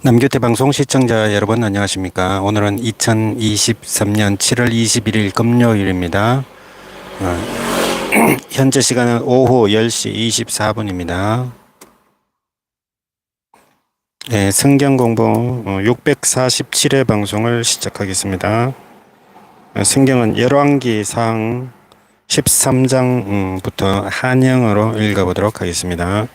남규태방송 시청자 여러분 안녕하십니까. 오늘은 2023년 7월 21일 금요일입니다. 현재 시간은 오후 10시 24분입니다. 네, 성경공부 647회 방송을 시작하겠습니다. 성경은 열왕기상 13장부터 한영어로 읽어보도록 하겠습니다.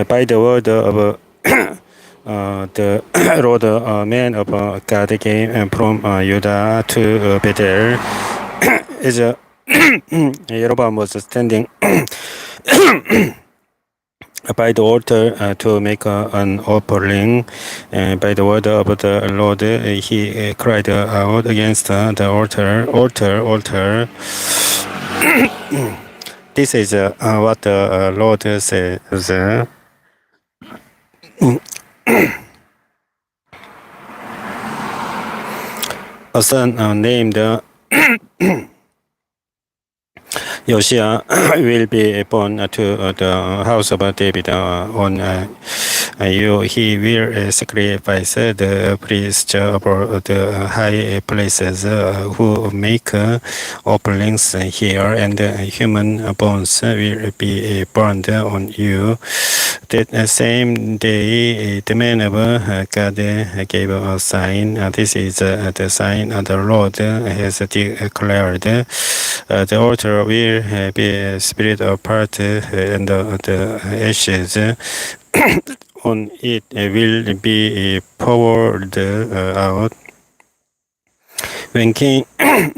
By the word of the Lord, a man of God came from Judah to Bethel. As Jeroboam was standing by the altar to make an offering, by the word of the Lord, he cried out against the altar. This is what the Lord says. A son named Josiah will be born to the house of David. On you he will sacrifice the priests of the high places who make offerings here, and human bones will be burned on you. That same day the man of God gave a sign. This is the sign the Lord has declared. The altar will be split apart, and the ashes on it will be poured out. When King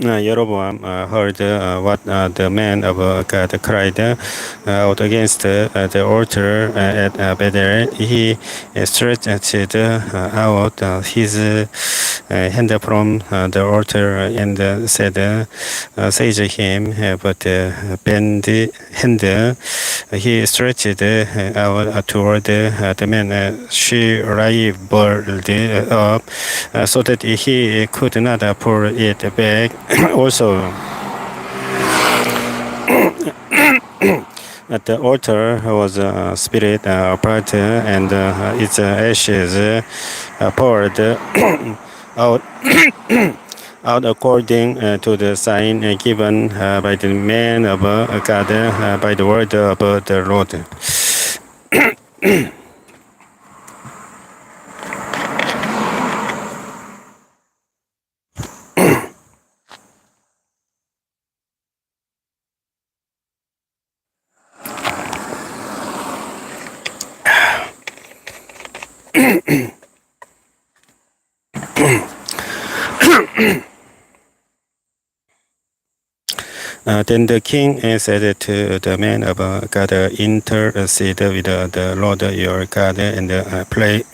Jeroboam heard what the man of God cried out against the altar at Bethel, he stretched out his hand from the altar and said, "Save him." But bent hand he stretched out toward the man, she writhed up so that he could not pull it back. Also, the altar was split apart, and its ashes poured out out according to the sign given by the man of God by the word of the Lord. Then the king said to the man of God, "Intercede with the Lord your God and pray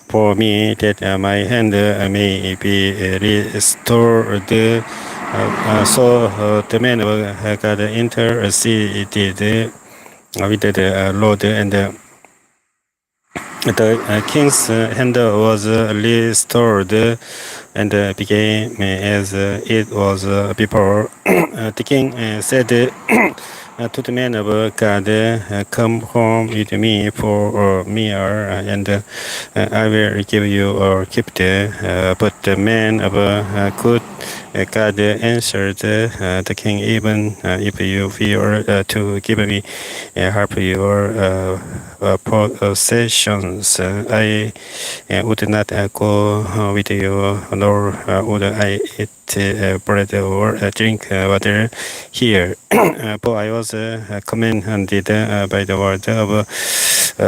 for me that my hand may be restored." So the man of God interceded with the Lord, and the king's hand was restored and became as it was before. The king said to the man of God, "Come home with me for a meal, and I will give you a gift." But the man of God God answered the king, even if you fear to give me half your possessions, I would not go with you, nor would I eat bread or drink water here. For I was commanded by the word of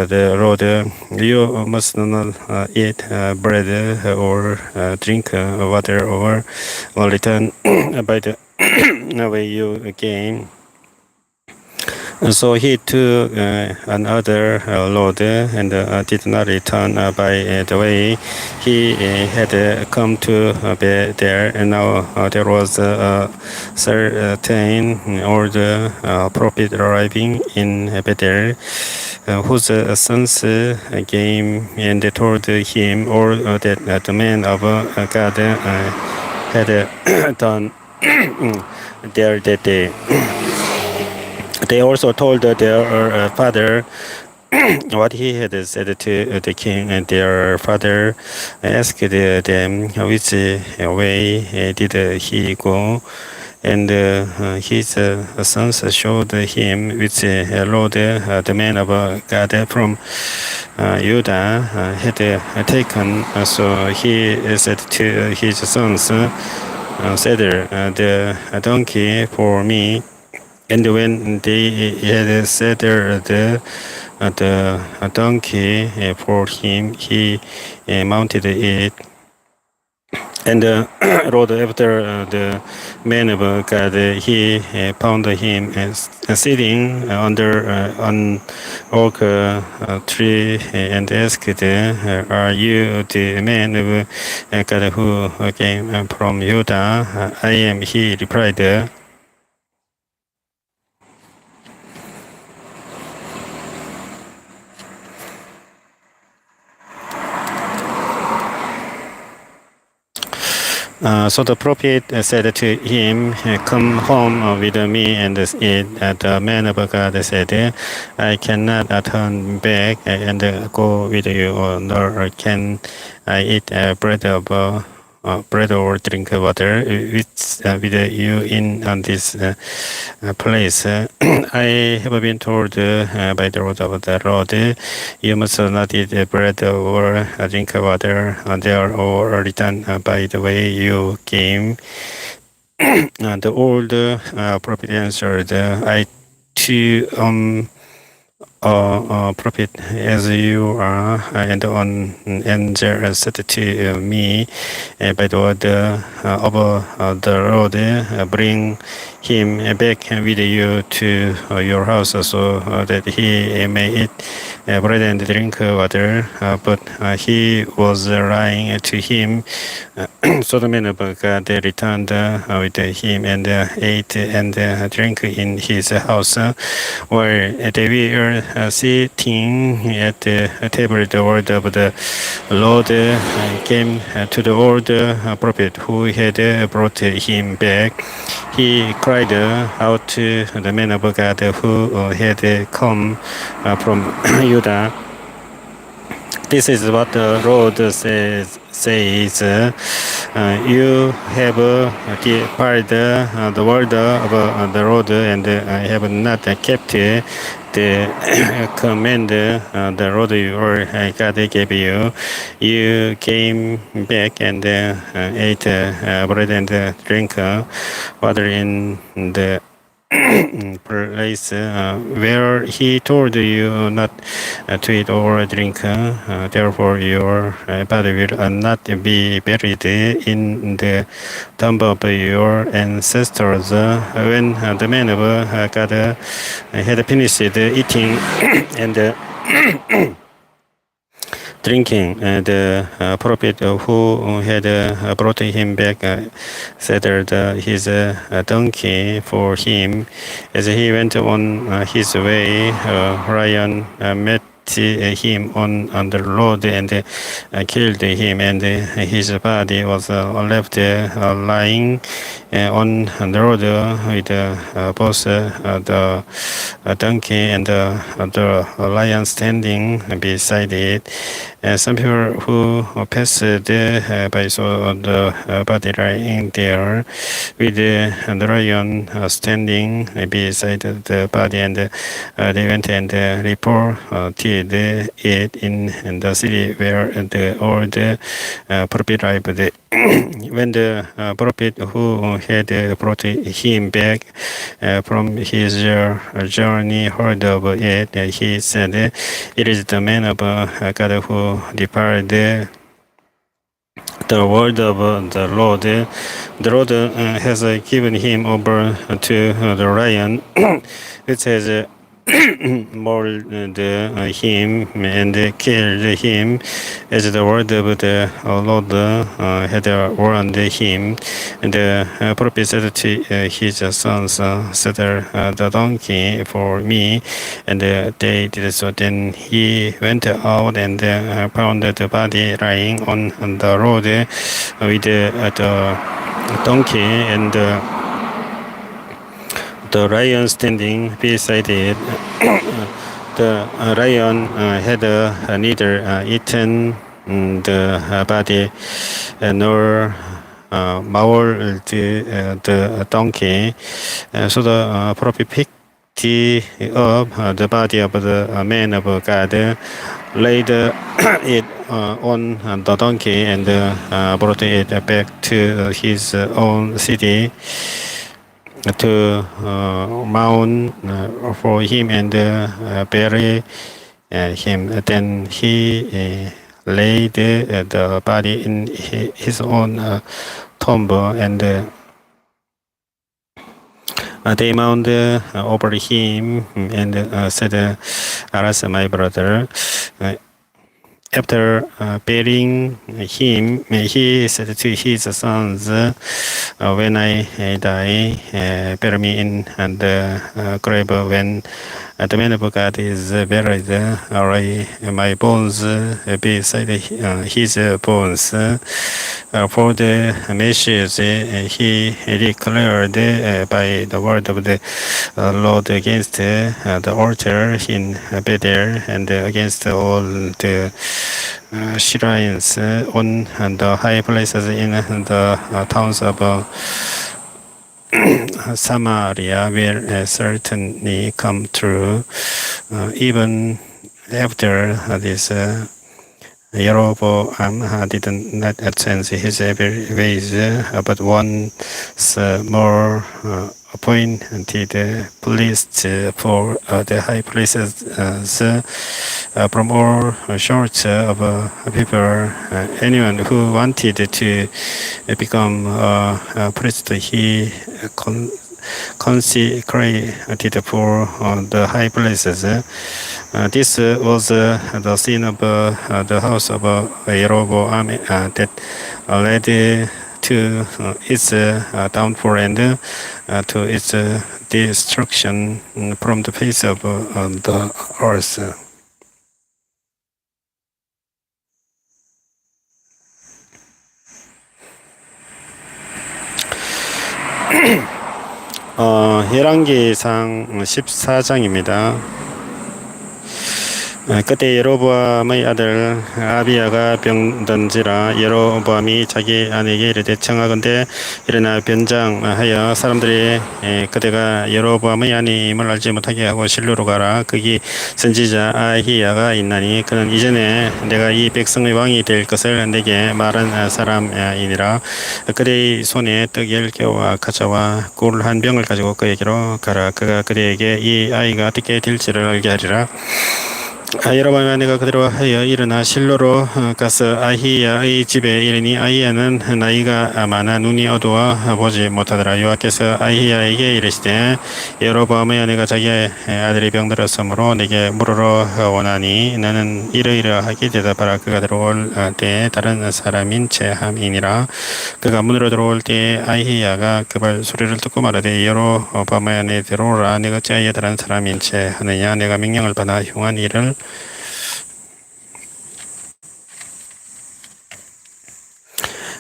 the Lord, you must not eat bread or drink water or return by the way you came. So he took another load and did not return by the way he had come to be there. And now there was a certain old prophet arriving in Bethel, whose sons came and told him all that the man of God had done there that day. They also told their father what he had said to the king, and their father asked them which way did he go. And his sons showed him which road the man of God from Judah had taken. So he said to his sons, "Saddle the donkey for me." And when they had saddled the donkey for him, he mounted it and rode after the man of God. He found him sitting under an oak tree and asked, "Are you the man of God who came from Judah?" "I am," he replied. So the prophet said to him, "Come home with me and eat." The man of God said, "I cannot turn back and go with you, nor can I eat bread or drink water with you in this place. I have been told by the word of the Lord, you must not eat bread or drink water there or return by the way you came." The old prophet answered, "I too prophet as you are, and an angel said to me by the word of the Lord, bring him back with you to your house so that he may eat bread and drink water." But he was lying to him. So the man of God returned with him and ate and drank in his house. While they were sitting at the table, the word of the Lord came to the old prophet who had brought him back. He cried out to the man of God who had come from Judah. "This is what the Lord says. You have defied the word of the Lord and have not kept the command the Lord your God gave you. You came back and ate bread and drank water in the place where he told you not to eat or drink. Therefore your body will not be buried in the tomb of your ancestors." When the man of God had finished eating and drinking, the prophet who had brought him back saddled his donkey for him. As he went on his way, a lion met him on the road and killed him, and his body was left lying on the road with both the donkey and the lion standing beside it. Some people who passed by saw the body lying there with the lion standing beside the body, and they went and reported it in the city where the old prophet lived. When the prophet who had brought him back from his journey heard of it, he said, "It is the man of God who departed the word of the Lord. The Lord has given him over to the lion, which has mauled him and killed him, as the word of the Lord had warned him." And the prophet said to his sons, "Saddle the donkey for me," and they did so. Then he went out and found the body lying on the road with the donkey and the lion standing beside it. The lion had neither eaten the body nor mauled the donkey. So the prophet picked up the body of the man of God, laid it on the donkey, and brought it back to his own city to mount for him and bury him. Then he laid the body in his own tomb, and they mounted over him and said, "Alas, my brother." After burying him, he said to his sons, "When I die, bury me in the grave. When the man of God is buried, lay my bones beside his bones." For the message he declared by the word of the Lord against the altar in Bethel and against all the shrines on the high places in the towns of Samaria will certainly come true. Even after this, Jeroboam did not change his evil ways, but once more appointed priests for the high places from all sorts of people. Anyone who wanted to become a priest, he consecrated for the high places. This was the sin of the house of Jeroboam that led to its downfall and to its destruction from the face of the earth. 열왕기상 14장입니다. 그때 여로보암의 아들 아비야가 병든지라 여로보암이 자기 아내에게 이르되, 청하건대 일어나 변장하여 사람들이 그대가 여로보암의 아내임을 알지 못하게 하고 실로로 가라. 거기 선지자 아히야가 있나니 그는 이전에 내가 이 백성의 왕이 될 것을 내게 말한 사람이니라. 그대의 손에 떡 10개와 가자와 꿀 한 병을 가지고 그에게로 가라. 그가 그대에게 이 아이가 어떻게 될지를 알게 하리라. 여로보암의 아내가 그대로 하여 일어나 실로로 가서 아히야의 집에 이르니 아히야는 나이가 많아 눈이 어두워 보지 못하더라. 여호와께서 아히야에게 이르시되, 여로보암의 아내가 자기 아들이 병들었으므로 내게 물으러 오나니 나는 이러이러하게 대답하라. 그가 들어올 때에 다른 사람인 채 함이니라. 그가 문으로 들어올 때에 아히야가 그 발 소리를 듣고 말하되, 여로보암의 아내 들어오라. 내가 어찌하여 다른 사람인 채 하느냐. 내가 명령을 받아 흉한 일을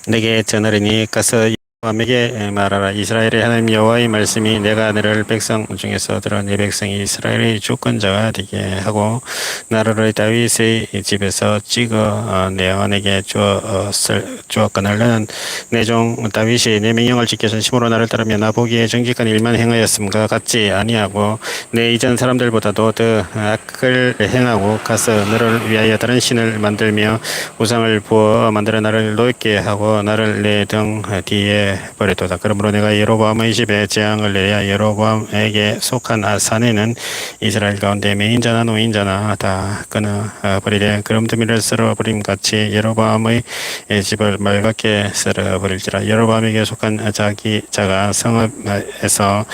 내게 전하리니 가서 여호와에게 말하라. 이스라엘의 하나님 여호와의 말씀이 내가 너를 백성 중에서 들어 내 백성이 이스라엘의 주권자가 되게 하고 나라를 다윗의 집에서 찍어 내어 내게 주었거늘 너는 내 종 다윗이 내 명령을 지켜 전심으로 나를 따르며 나 보기에 정직한 일만 행하였음과 같지 아니하고 내 이전 사람들보다도 더 악을 행하고 가서 너를 위하여 다른 신을 만들며 우상을 부어 만들어 나를 노엽게 하고 나를 내 등 뒤에 버렸도다. 그러므로 내가 여로보암의 집에 재앙을 내려 여로보암에게 속한 아산에는 이스라엘 가운데 맹인자나 노인자나 다 끊어 버리되 그름더미를 썰어 버림 같이 여로보암의 집을 맑게 썰어 버릴지라. 여로보암에게 속한 자가 성읍에서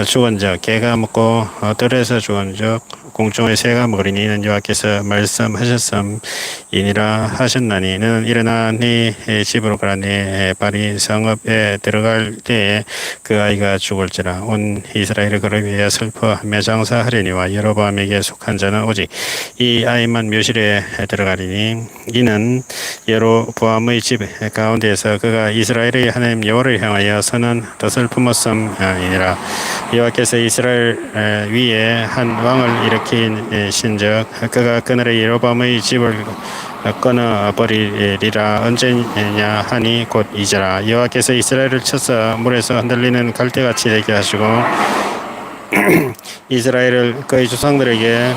죽은즉 개가 먹고 들에서 죽은즉 공중의 새가 먹으리니 이는 여호와께서 말씀하셨음이니라 하셨나니 너는 일어나 네 집으로 가라. 네 발이 성읍에 들어갈 때에 그 아이가 죽을지라. 온 이스라엘을 그를 위하여 슬퍼하며 장사하려니와 여로보암에게 속한 자는 오직 이 아이만 묘실에 들어가리니 이는 여로보암의 집 가운데에서 그가 이스라엘의 하나님 여호와를 향하여 선한 뜻을 품었음이니라. 여호와께서 이스라엘 위에 한 왕을 일으킨 신적 그가 그날의 여로보암의 집을 끊어버리리라. 언제냐 하니 곧 이제라. 여호와께서 이스라엘을 쳐서 물에서 흔들리는 갈대같이 되게 하시고 이스라엘을 그의 조상들에게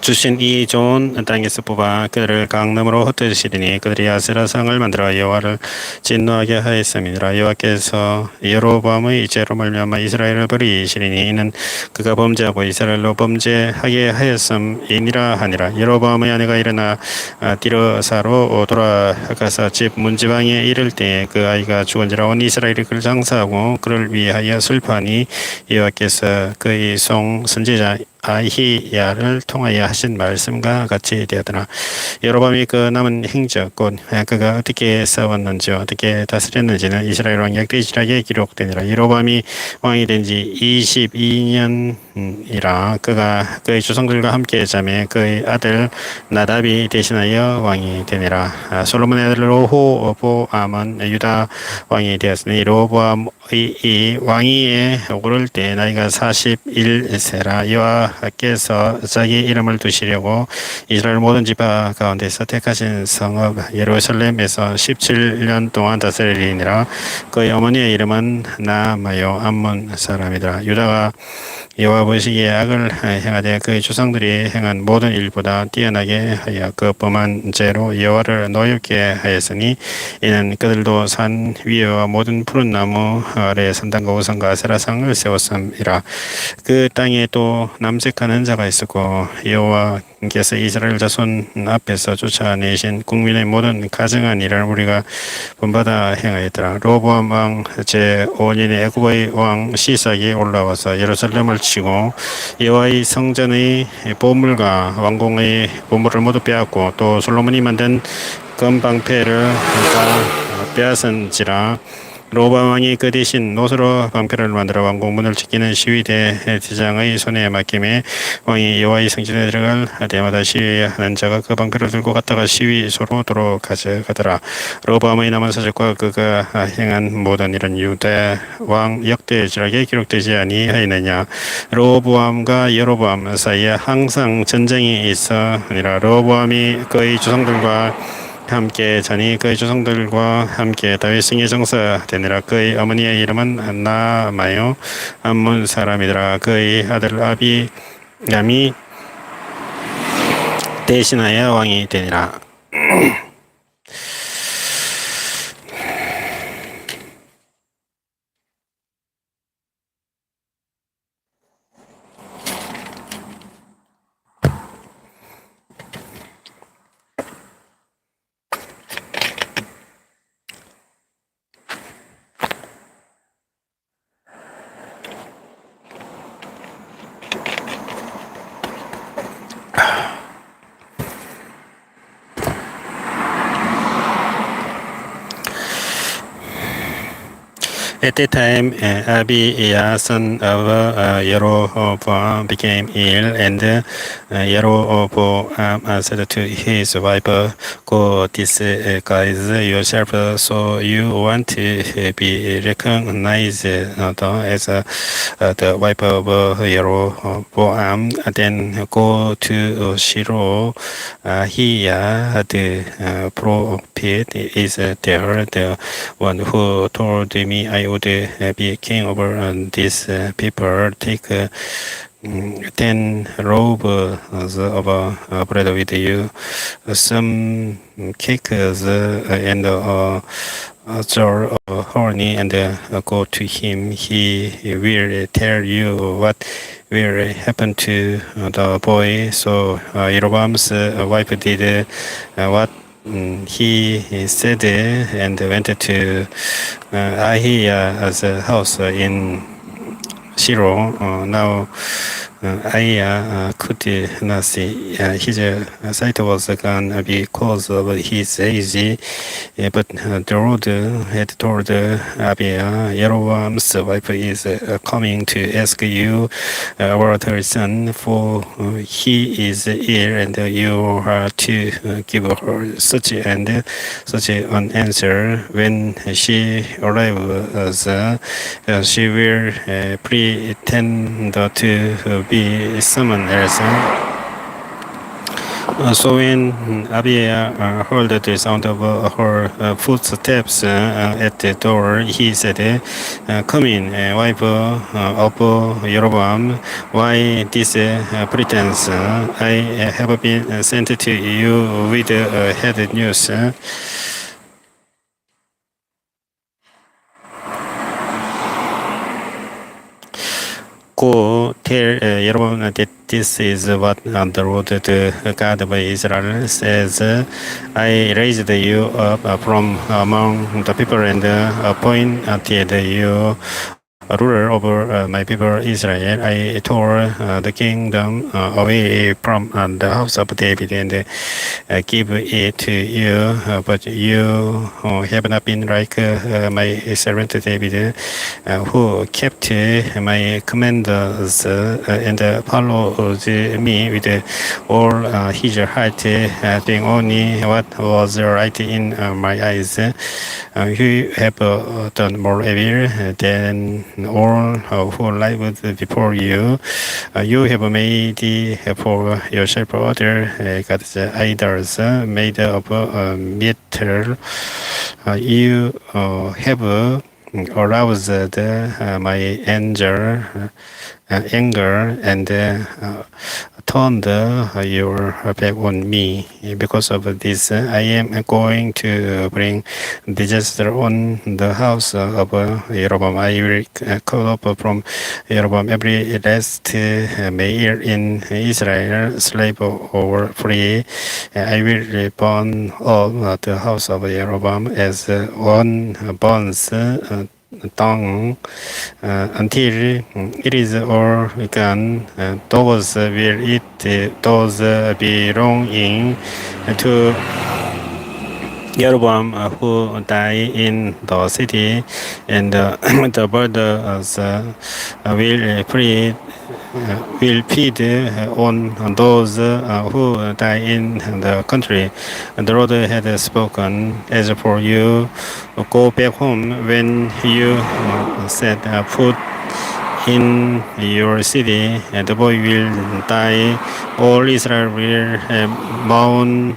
주신 이 좋은 땅에서 뽑아 그들을 강넘으로 흩으시리니 그들이 아세라상을 만들어 여호와를 진노하게 하였음이니라. 여호와께서 여로보암의 죄로 말미암아 이스라엘을 버리시리니 이는 그가 범죄하고 이스라엘로 범죄하게 하였음이니라 하니라. 여로보암의 아내가 일어나 디르사로 돌아가서 집 문지방에 이를 때에 그 아이가 죽은지라. 온 이스라엘이 그를 장사하고 그를 위하여 슬퍼하니 여호와께서 그의 송 선지자 아히야를 통하여 하신 말씀과 같이 되었더라. 여로보암이 그 남은 행적 곧 그가 어떻게 싸웠는지 어떻게 다스렸는지는 이스라엘 왕 역대지략에 기록되니라. 여로보암이 왕이 된 지 22년이라 그가 그의 조상들과 함께 잠에 그의 아들 나답이 대신하여 왕이 되니라. 솔로몬의 아들 로호보암은 유다 왕이 되었으니 로보암이 왕위에 오를 때 나이가 41세라. 여호와께서 자기 이름을 두시려고 이스라엘 모든 지파 가운데서 택하신 성읍 예루살렘에서 17년 동안 다스리니라. 그의 어머니의 이름은 나마요 암몬 사람이더라. 유다가 여호와 보시기에 악을 행하되 그의 조상들이 행한 모든 일보다 뛰어나게 하여 그 범한 죄로 여호와를 노엽게 하였으니 이는 그들도 산 위에와 모든 푸른 나무 아래 산당과 우상과 아세라상을 세웠음이라. 그 땅에 또 남색하는 자가 있었고 여호와께서 이스라엘 자손 앞에서 쫓아내신 국민의 모든 가증한 일을 우리가 본받아 행하였더라. 로보암 왕 제5년에 애굽의 왕 시삭이 올라와서 예루살렘을 치고 여호와의 성전의 보물과 왕궁의 보물을 모두 빼앗고 또 솔로몬이 만든 금방패를 다 빼앗은지라. 로보암 왕이 그 대신 노스로 방패를 만들어 왕궁 문을 지키는 시위대장의 손에 맡김에 왕이 여호와의 성전에 들어갈 때마다 시위하는 자가 그 방패를 들고 갔다가 시위소로 도로 가져가더라. 로보암의 남은 사적과 그가 행한 모든 일은 유다 왕 역대지략에 기록되지 아니하였느냐. 로보암과 여로보암 사이에 항상 전쟁이 있으니라. 로보암이 그의 조상들과 함께 자니 그의 조상들과 함께 다윗 승에 정사되니라. 그의 어머니의 이름은 나마요 암몬 사람이더라. 그의 아들 아비람이 대신하여 왕이 되니라. At that time, Abiah, son of Jeroboam, became ill, and Jeroboam said to his wife, "Go disguise yourself, so you want to be recognized as the wife of Jeroboam. Then go to Shiloh. Here, the prophet is there, the one who told me I would be king over these people. Take 10 loaves of bread with you, some cakes and a jar of honey, and go to him. He will tell you what will happen to the boy." So Jeroboam's wife did what he said and went to Ahiah's house in Shiloh. Now Ahiah could not see. His sight was gone because of his age. But the Lord had told Abiah, "Jeroboam's wife is coming to ask you about her son, for he is ill, and you are to give her such and such an answer. When she arrives, she will pretend to be someone else." So when Abiah heard the sound of her footsteps at the door, he said, "Come in, wife of Jeroboam. Why this pretense? I have been sent to you with bad news." "Go tell Jeroboam that this is what the Lord, the God of Israel, says. I raised you up from among the people and appointed you ruler over my people Israel. I tore the kingdom away from the house of David and give it to you, but you have not been like my servant David, who kept my commandments and followed me with all his heart, doing only what was right in my eyes. You have done more evil than all who lived before you. You have made for yourself other gods, idols made of metal. You have aroused my anger and turned your back on me. Because of this, I am going to bring disaster on the house of Jeroboam. I will cut off from Jeroboam every last male in Israel, slave or free. I will burn all the house of Jeroboam as one burns tongue until it is all gone. Those will eat those belonging to Jeroboam who die in the city, and the birds will feed on those who die in the country. And the Lord had spoken. As for you, go back home. When you set foot in your city, the boy will die. All Israel will mourn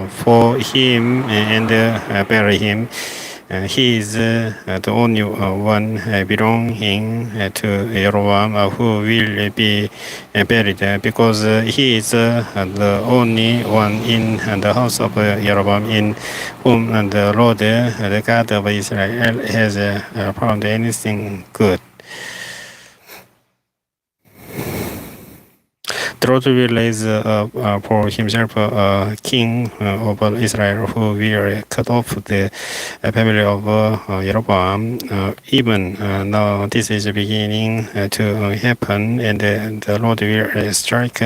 for him and bury him. He is the only one belonging to Jeroboam who will be buried, because he is the only one in the house of Jeroboam in whom the Lord, the God of Israel, has found anything good. The the Lord will raise for himself a king over Israel who will cut off the family of Jeroboam. Even now, this is beginning to happen, and the Lord will strike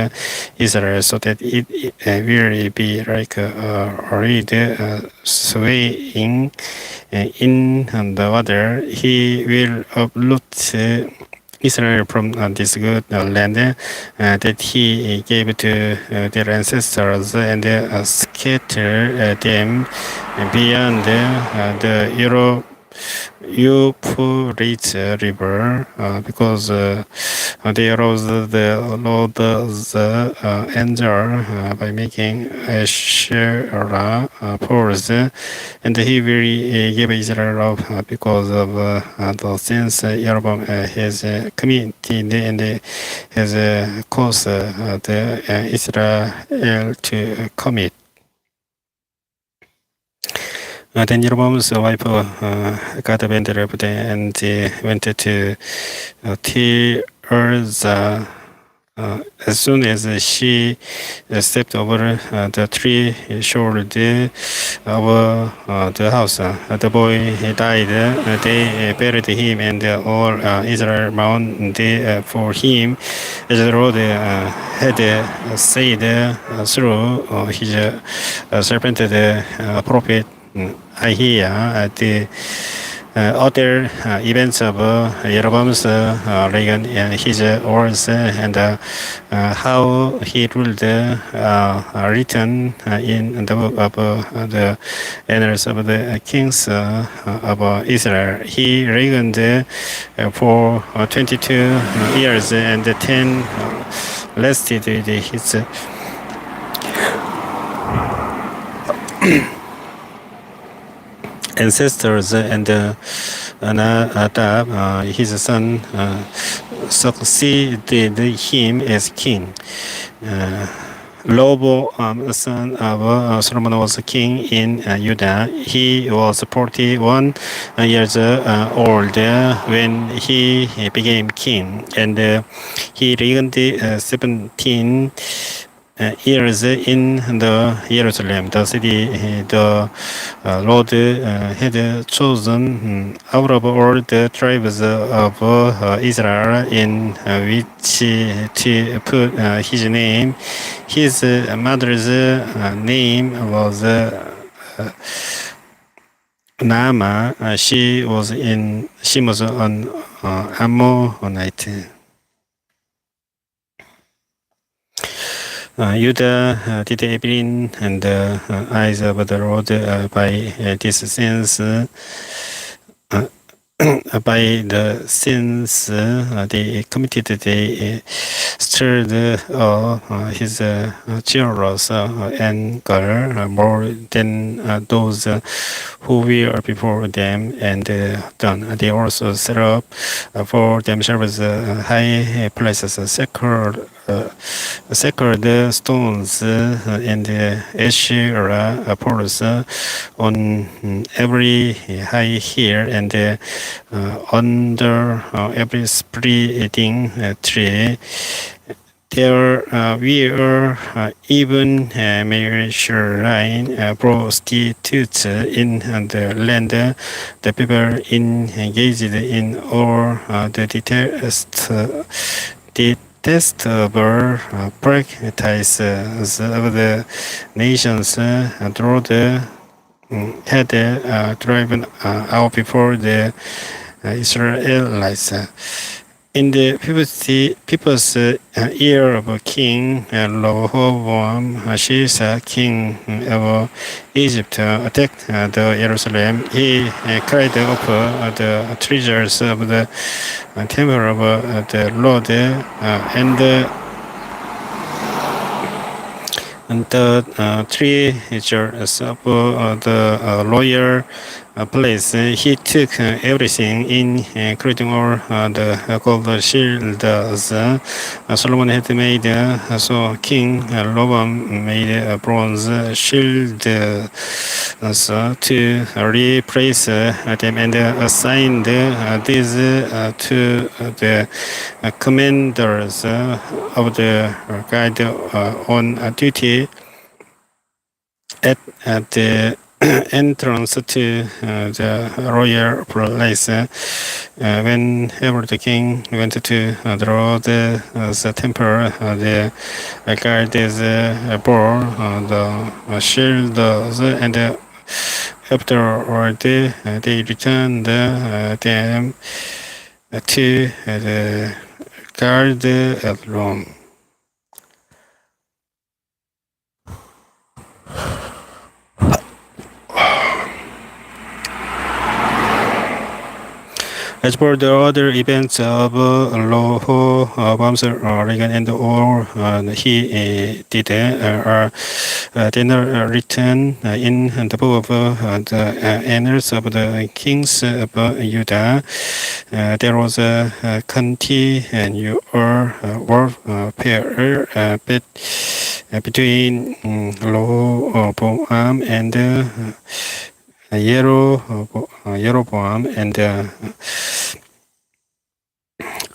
Israel so that it will be like a reed swaying in the water. He will uproot Israel from this good land that he gave to their ancestors and scatter them beyond the Euphrates River because they arose the Lord's anger by making Asherah poles, and he will give Israel up because of the sins Jeroboam has committed and has caused the Israel to commit. Then Jeroboam's wife got abandoned and went to Tirzah. As soon as she stepped over the threshold of the house, the boy died. They buried him, and all Israel mourned for him, as the Lord had said through his servant, the prophet Ahijah. The other events of Jeroboam's reign and his wars and how he ruled written in the book of the annals of the kings of Israel. He reigned for 22 years, and 10 lasted his ancestors, and Nadab, his son, succeeded him as king. Rehoboam, son of Solomon, was king in Judah. He was 41 years old when he became king, and he reigned 17 years in the Jerusalem, the city the Lord had chosen out of all the tribes of Israel, in which to put his name. His mother's name was Naamah. She was an Ammonite. Judah did evil in the eyes of the Lord by this sins. By the sins they committed, they stirred his jealous anger more than those who were before them, and done. They also set up for themselves high places, sacred stones, and Asherah poles on every high hill and under every spreading tree. There were even Mauritian prostitutes in the land. The people engaged in all the detestable practices of the nations the Lord had driven out before the Israelites. In the people's year of King Rehoboam, Shisa, king of Egypt, attacked the Jerusalem. He carried off the treasures of the temple of the Lord and the treasures of the royal place. He took everything, including all the gold shields Solomon had made. So King Rehoboam made bronze shields to replace them and assigned these to the commanders of the guard on duty at the entrance to the royal palace. Whenever the king went to the temple, the guards bore the shields, and afterward they returned them to the guard room. As for the other events of Rehoboam's reign and all he did are then written in the book of the annals of the kings of Judah. There was a continual warfare between Rehoboam and Jeroboam, and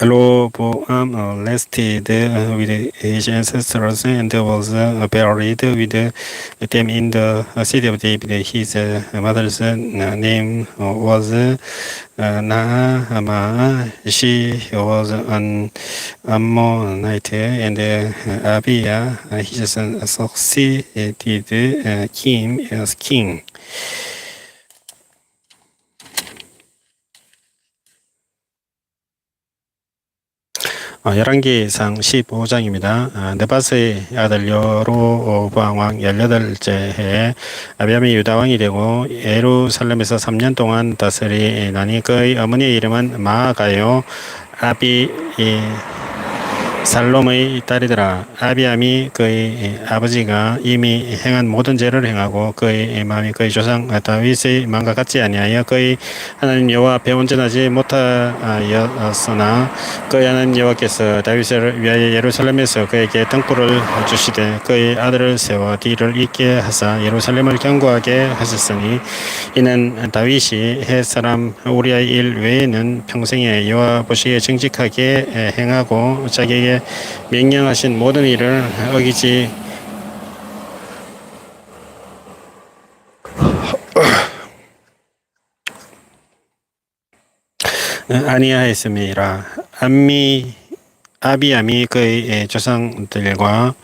Rehoboam lasted with his ancestors and was buried with them in the city of David. His mother's name was Naamah. She was an Ammonite, and Abiah, his son, succeeded him as king. 열왕기상 15장입니다. 느바스의 아들 여로보암 왕 18째 해에 아비암이 유다 왕이 되고 예루살렘에서 3년 동안 다스리나니 그의 어머니의 이름은 마아가요 살롬의 딸이더라. 아비암이 그의 아버지가 이미 행한 모든 죄를 행하고 그의 마음이 그의 조상 다윗의 마음과 같지 아니하여 그의 하나님 여호와 앞에 온전하지 못하였으나 그의 하나님 여호와께서 다윗을 위하여 예루살렘에서 그에게 등불을 주시되 그의 아들을 세워 뒤를 잇게 하사 예루살렘을 견고하게 하셨으니 이는 다윗이 햇사람 우리아의 일 외에는 평생에 여호와 보시기에 정직하게 행하고 자기에게 명령하신 모든 일을 어기지 아니하였음이라. 아비암이 그의 조상들과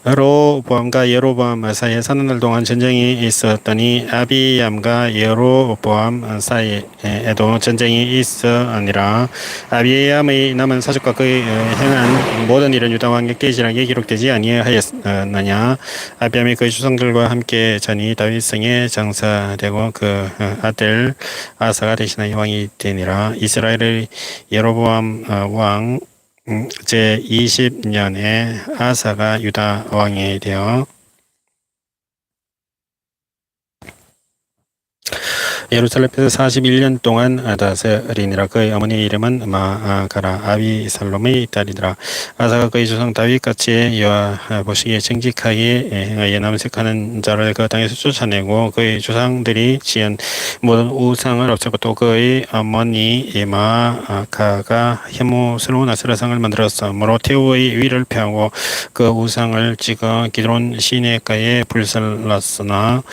로보암과 여로보암 사이에 사는 날 동안 전쟁이 있었더니 아비암과 여로보암 사이에도 전쟁이 있었느니라. 아비암의 남은 사족과 그의 행한 모든 일은 유다 왕의 계시록에 기록되지 아니하였느냐. 아비암이 그의 조상들과 함께 전이 다윗성에 장사되고 그 아들 아사가 대신하여 왕이 되니라. 이스라엘의 여로보암 왕 제20년에 아사가 유다 왕이 되어 예루살렘에서 41년 동안 다스리니라. 그의 어머니의 이름은 마아가라 아비살롬의 딸이더라. 아사가 그의 조상 다윗같이 여호와 보시기에 정직하게 행하여 남색하는 자를 그 땅에서 쫓아내고 그의 조상들이 지은 모든 우상을 없애고 또 그의 어머니 마아가가 혐오스러운 아세라상을 만들었으므로 태우의 위를 펴고 그 우상을 찍어 기드론 시내가에 불살랐으나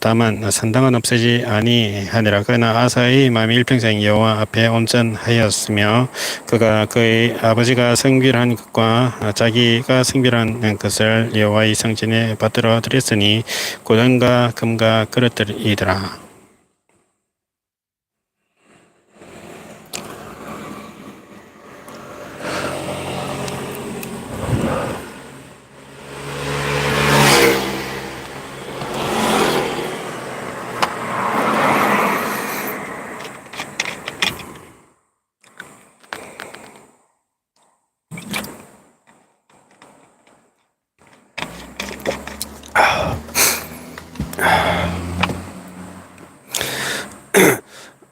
다만 산당은 없애지 아니하니라. 그러나 아사의 마음이 일평생 여호와 앞에 온전하였으며 그가 그의 아버지가 성별한 것과 자기가 성별한 것을 여호와의 성전에 받들어 드렸으니 고단과 금과 그릇들이더라.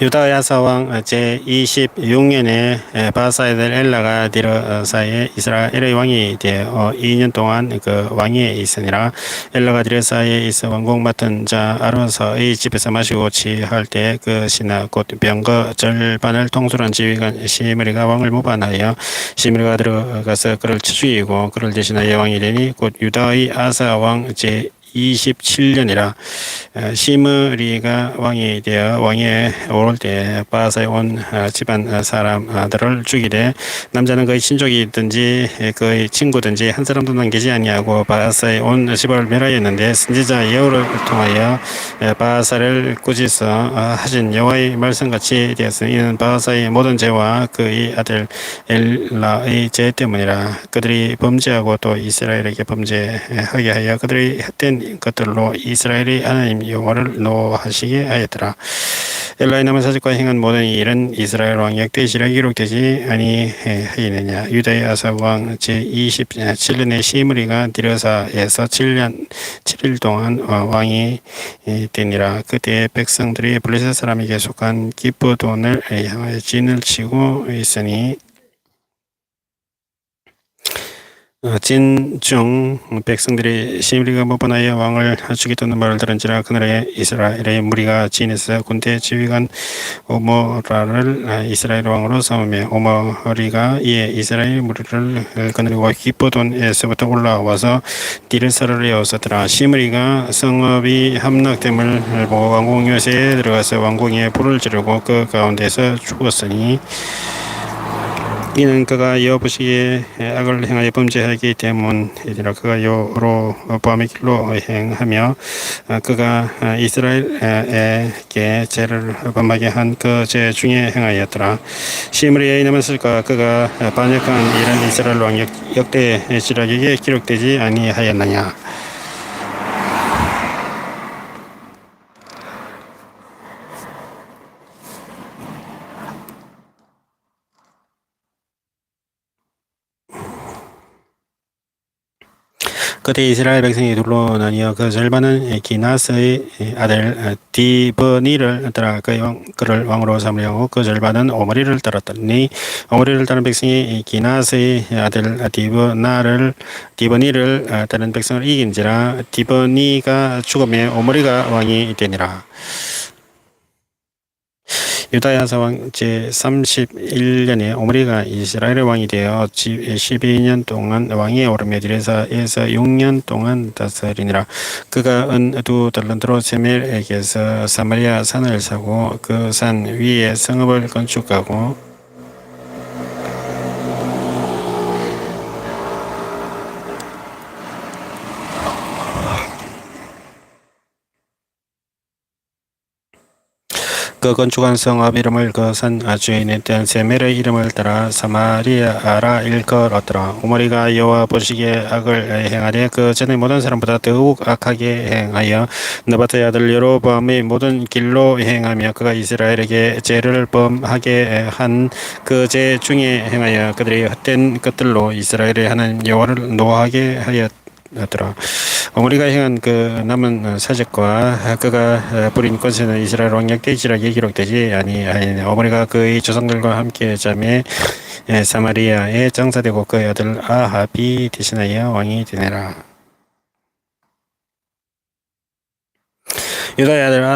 유다 야사왕 제26년에 바사에들 엘라가 디르사에 이스라엘의 왕이 되어 2년 동안 그 왕위에 있으니라. 엘라가 디르사에 있어 왕궁 맡은 자 아로서의 집에서 마시고 취할 때 그 신하 곧 병거 절반을 통솔한 지휘관 시므리가 왕을 모반하여 시므리가 들어가서 그를 죽이고 그를 대신하여 왕이 되니 곧 유다의 아사 왕 제 27년이라. 시므리가 왕이 되어 왕에 오를 때 바사에 온 집안 사람들을 죽이되 남자는 그의 친족이든지 그의 친구든지 한 사람도 남기지 아니하고 바사에 온 집을 멸하였는데 선지자 예후를 통하여 바사를 꾸짖어 하신 여호와의 말씀같이 되었으니 이는 바사의 모든 죄와 그의 아들 엘라의 죄 때문이라. 그들이 범죄하고 또 이스라엘에게 범죄하게 하여 그들이 헛된 것들로 이스라엘이 하나님 여호와를 노하시게 하였더라. 엘라의 남은 사직과 행한 모든 일은 이스라엘 왕 역대시록에 기록되지 아니하였느냐. 유다의 아사 왕 제27년에 시므리가 디르사에서 7일 동안 왕이 되니라. 그때 백성들이 블레셋 사람에게 속한 기브돈을 향하여 진을 치고 있으니 진중 백성들이 시므리가 모반하여 왕을 죽이던 말을 들은지라. 그날에 이스라엘의 무리가 진에서 군대 지휘관 오므라를 이스라엘 왕으로 삼으며 오므리가 이에 이스라엘 무리를 거느리고 기브돈에서부터 올라와서 디르사를 에워쌌더라. 시므리가 성읍이 함락됨을 보고 왕궁 요새에 들어가서 왕궁에 불을 지르고 그 가운데서 죽었으니 이는 그가 여호와 보시기에 악을 행하여 범죄하기 때문이니라. 그가 여로보암의 길로 행하며 그가 이스라엘에게 죄를 범하게 한 그 죄 중에 행하였더라. 시므리의 이름은 쓸까. 그가 반역한 일은 이스라엘 왕 역대시록에 기록되지 아니하였느냐. 그때 이스라엘 백성이 둘로 나뉘어 그 절반은 기나스의 아들 디브니를 따라 그를 왕으로 삼으려고 그 절반은 오므리를 따랐더니 오므리를 따른 백성이 기나스의 아들 디브니를 따른 백성을 이긴지라. 디브니가 죽음에 오므리가 왕이 되니라. 유다의 아사 왕 제31년에 오므리가 이스라엘의 왕이 되어 12년 동안 왕위에 오르며 디르사에서 6년 동안 다스리니라. 그가 은 2달란트로 세멜에게서 사마리아 산을 사고 그 산 위에 성읍을 건축하고 그 건축한 성읍 이름을 그 산 주인에 대한 세멜의 이름을 따라 사마리아라 일컬었더라. 오므리가 여호와 보시기에 악을 행하되 그 전에 모든 사람보다 더욱 악하게 행하여 느바트의 아들 여로보암의 모든 길로 행하며 그가 이스라엘에게 죄를 범하게 한 그 죄 중에 행하여 그들이 헛된 것들로 이스라엘의 하나님 여호와를 노하게 하였더라. 오므리가 행한 그 남은 사적과 그가 부린 권세는 이스라엘 왕 역대시록에 기록되지 아니하니 오므리가 그의 조상들과 함께 잠에 사마리아에 장사되고 그의 아들 아합이 대신하여 왕이 되니라. 유다의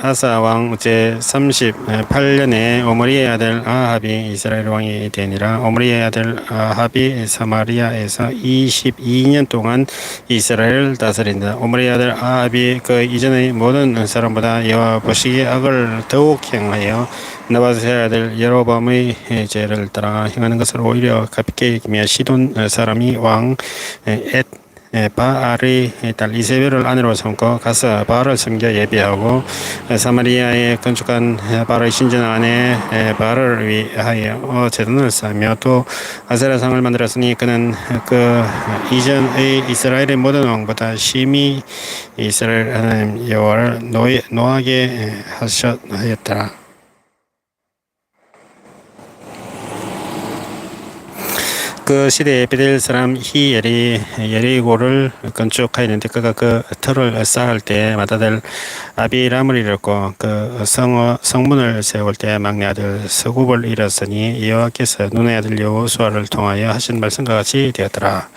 아사 왕 제38년에 오므리의 아들 아합이 이스라엘 왕이 되니라. 오므리의 아들 아합이 사마리아에서 22년 동안 이스라엘을 다스린다. 오므리의 아들 아합이 그 이전의 모든 사람보다 여호와 보시기에 악을 더욱 행하여 느바트의 아들 여로보암의 죄를 따라 행하는 것을 오히려 가볍게 여기며 시돈 사람이 왕 바알의 딸 이세벨을 아내로 삼고 가서 바알을 섬겨 예배하고 사마리아에 건축한 바알의 신전 안에 바알을 위하여 제단을 쌓으며 또 아세라상을 만들었으니 그는 그 이전의 이스라엘의 모든 왕보다 심히 이스라엘 하나님 여호와를 노하게 하였더라. 그 시대에 베델 사람 히엘이 여리고를 건축하였는데 그가 그 터를 쌓을 때 맏아들 아비람을 잃었고 그 성문을 세울 때 막내 아들 서굽을 잃었으니 여호와께서 눈의 아들 여호수아를 통하여 하신 말씀과 같이 되었더라.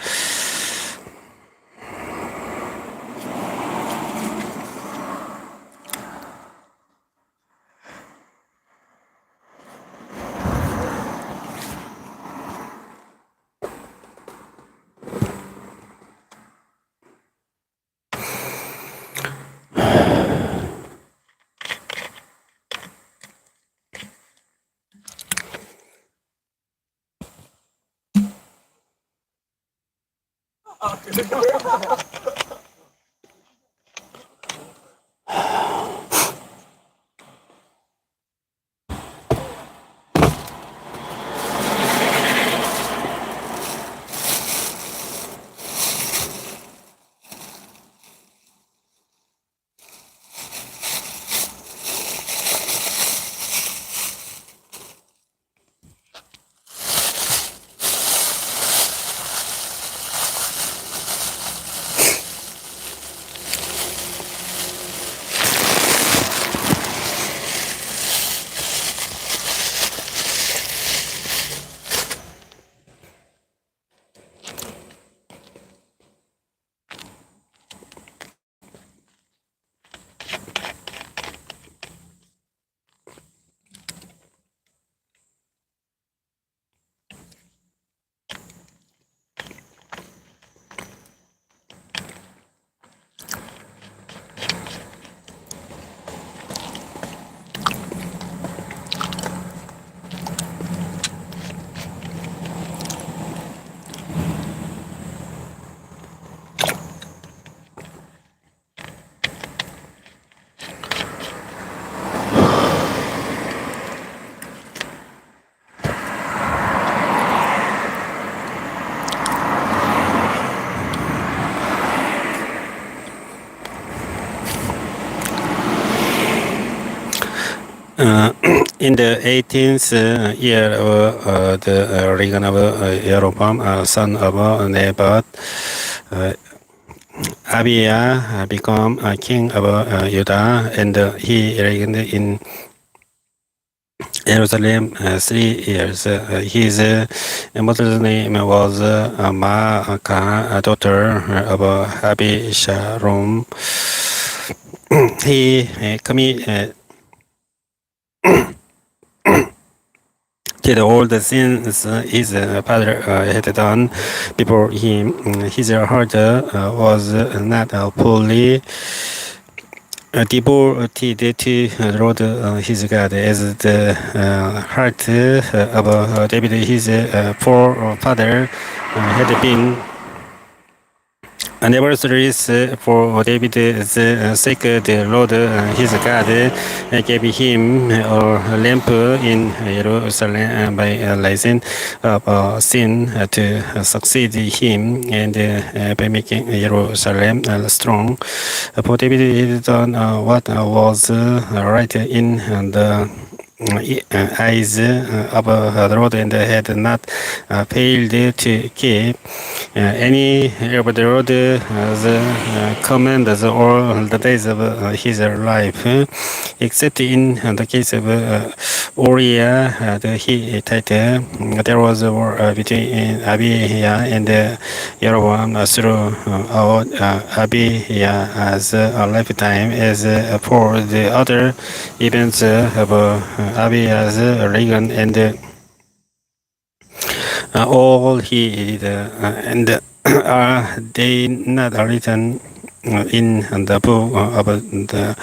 In the 18th year of the reign of Jeroboam, son of Nebat, Abijah became king of Judah, and he reigned in Jerusalem 3 years. His mother's name was Maacah, daughter of Abishalom. He committed did all the sins his father had done before him. His heart was not fully devoted to the Lord his God, as the heart of David his forefather had been. Anniversaries for David's sake, the Lord his God gave him a lamp in Jerusalem by license of sin to succeed him, and by making Jerusalem strong. For David had done what was right in the eyes of the Lord, and had not failed to keep any of the Lord's commands all the days of his life, except in the case of Uriah the Hittite. There was a war between Abijah and Jeroboam throughout Abijah's lifetime. As for the other events of Abijah's reign and all he did, and are they not written in the book of the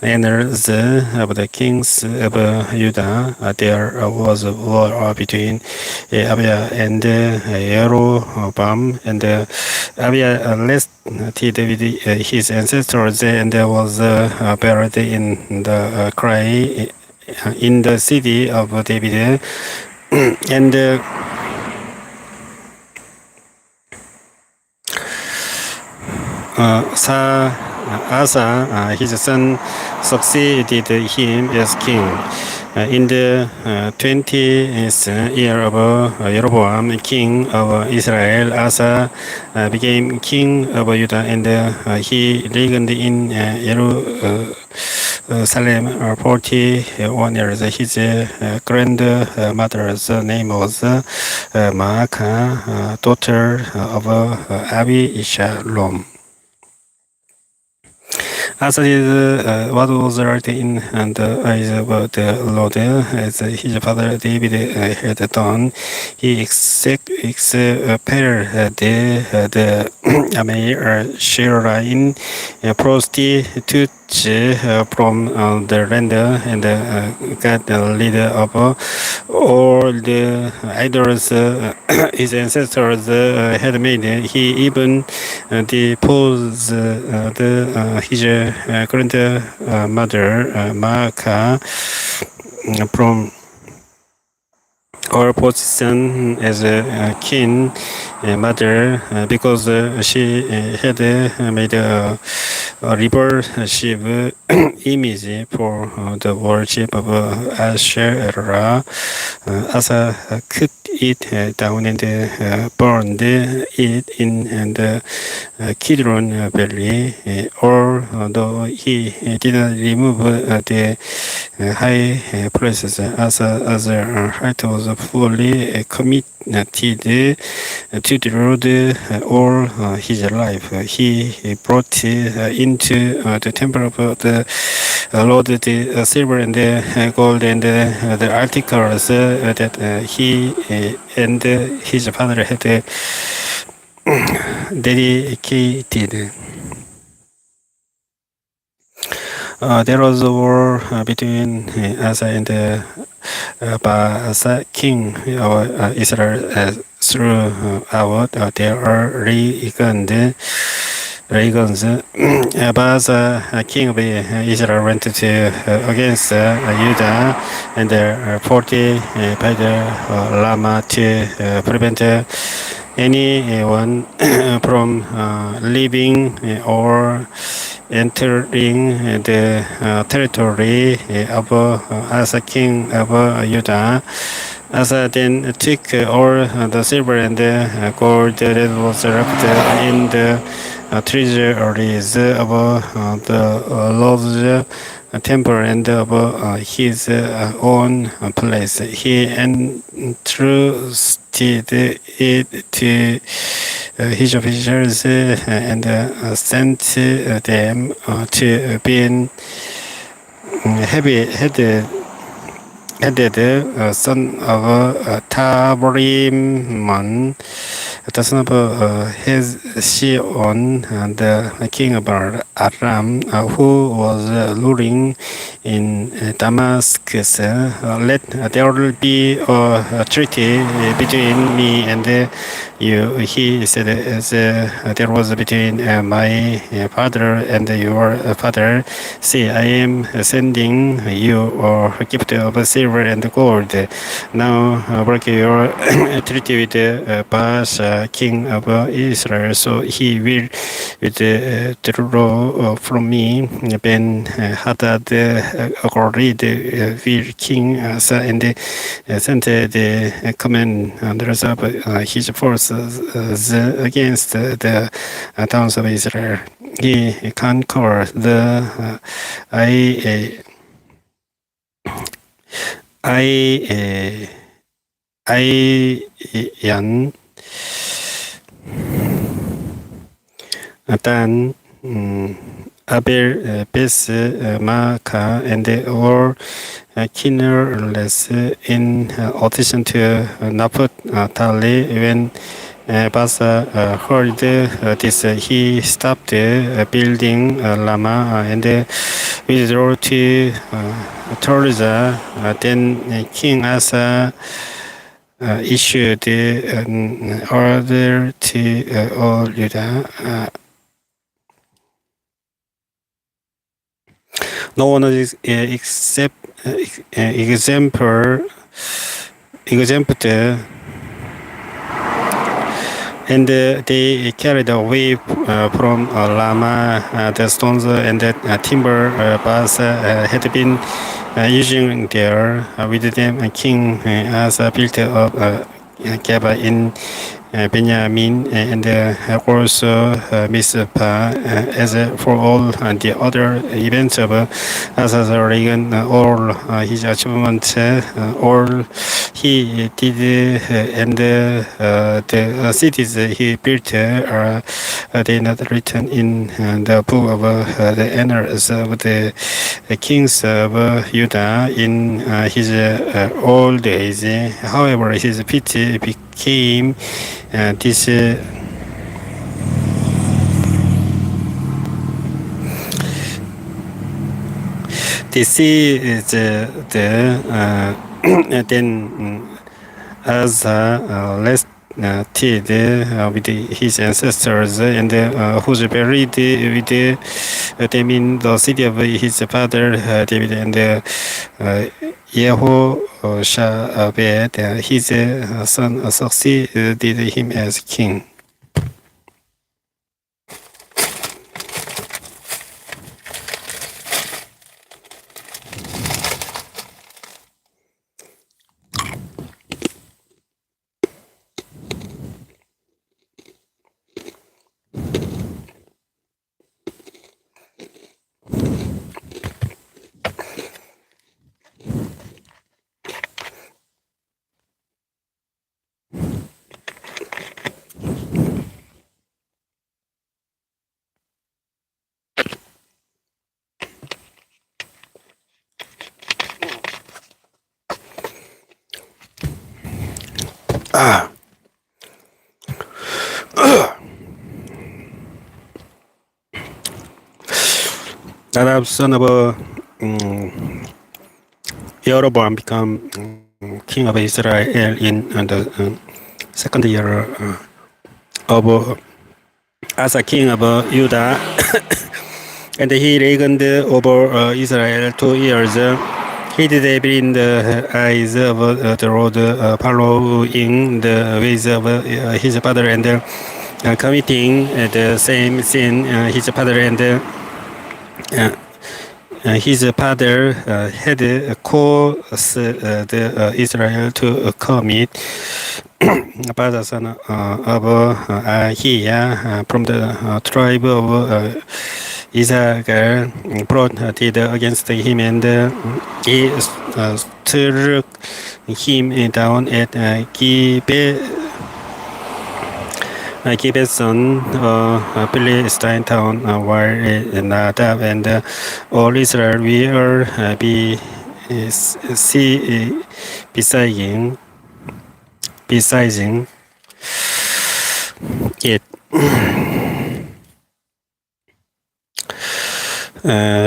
annals of the kings of Judah? There was a war between Abijah and Jeroboam, and Abijah left with his ancestors and was buried in the cry in the city of David, and Asa, his son, succeeded him as king. In the 20th year of Jeroboam, king of Israel, Asa became king of Judah, and he reigned in Jerusalem 41 years. His grandmother's name was Maacah, daughter of Abishalom. Asa did what was right in the eyes of the Lord, as his father David had done. He expelled the Amashiraim prostitutes from the land, and got the leader of all the idols his ancestors had made. He even deposed his grandmother Maacah from her position as a king mother because she had made a reversive image for the worship of Asherah. Asa cut it down and burned it in the Kidron Valley, although he did not remove the high places. Asa's heart was fully committed to the Lord all his life. He brought into the temple of the Lord the silver and the gold and the articles that he and his father had dedicated. There was a war between Asa and Baasa, king of Israel, throughout their reigns. Baasa, king of Israel, went to against Judah and fortified Lama to prevent anyone from leaving or entering the territory of Asa, king of Judah. Asa then took all the silver and gold that was left in the treasuries of the Lord's temple and of his own place. He entrusted it to his officials and sent them to be heavy-headed son of Tabarimon, the son of Hezron, the king of Aram, who was ruling in Damascus. Let there be a treaty between me and you, he said, as there was between my father and your father. See, I am sending you a gift of silver and gold. Now break your treaty with Baasa, king of Israel, so he will withdraw from me. Ben Hadad agreed with King Asa and sent the commanders of his forces against the towns of Israel. He conquered the Ayan, Dan, Abel, Bes, Maacah, and all Kinnerless, in addition to Naphtali. When Baasa heard this, he stopped building Lama and withdrew to Tirzah. Then King Asa issued an order to all Judah. No one is exempt and they carried away from Lama the stones and the timber bars had been using there. With them, King Asa built up Geba in Benjamin and also Mizpah as for all the other events of Asa's reign, all his achievements, all he did, and the cities he built are they not written in the book of the annals of the kings of Judah in his old days. However, his feet became this this is the then as less with his ancestors and who's buried with them in the city of his father David and Yehoshaphat, his son, succeeded him as king. Nadab, son of Jeroboam, become king of Israel in the second year of Asa, king of Judah, and he reigned over Israel 2 years. He did evil in the eyes of the Lord, following the ways of his father and committing the same sin his father and his father had caused the Israel to commit. Bada, son of Ahiah, from the tribe of Issachar, plotted against him, and he struck him down at Gibeon, Philistine town, while Nadab and all Israel were besieging it.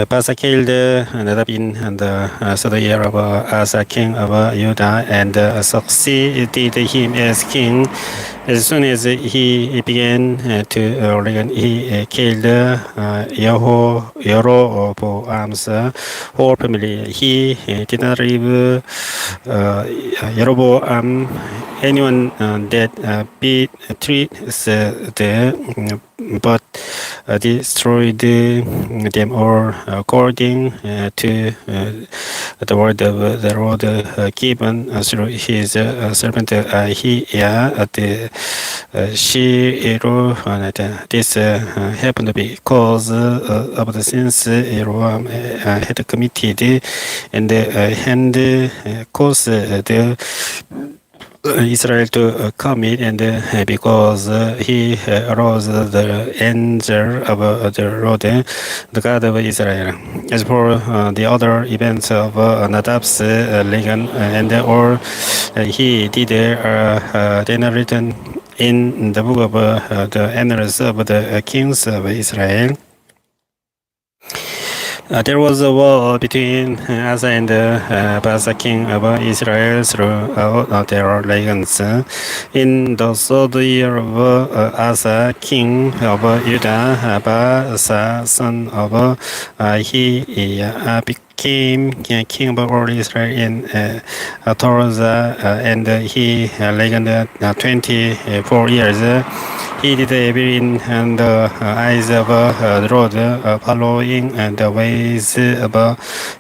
Baasa killed Nadab in the third year of Asa, king of Judah, and succeeded him as king. As soon as he began to reign, he killed Jeroboam's whole family. He did not leave Jeroboam anyone that treats but destroyed them all according to the word of the Lord given through his servant Ahiah at Shiloh. This happened because of the sins Jeroboam had committed and had caused the Israel to commit, and because he aroused the anger of the Lord, the God of Israel. As for the other events of Nadab's reign and all he did are then written in the book of the annals of the kings of Israel. There was a war between Asa and Baasa, king of Israel, throughout their reigns. In the third year of Asa, king of Judah, Baasa, son of Ahiah, became king of all Israel in Torah, and he reigned 24 years. He did evil in the eyes of the Lord, following the ways of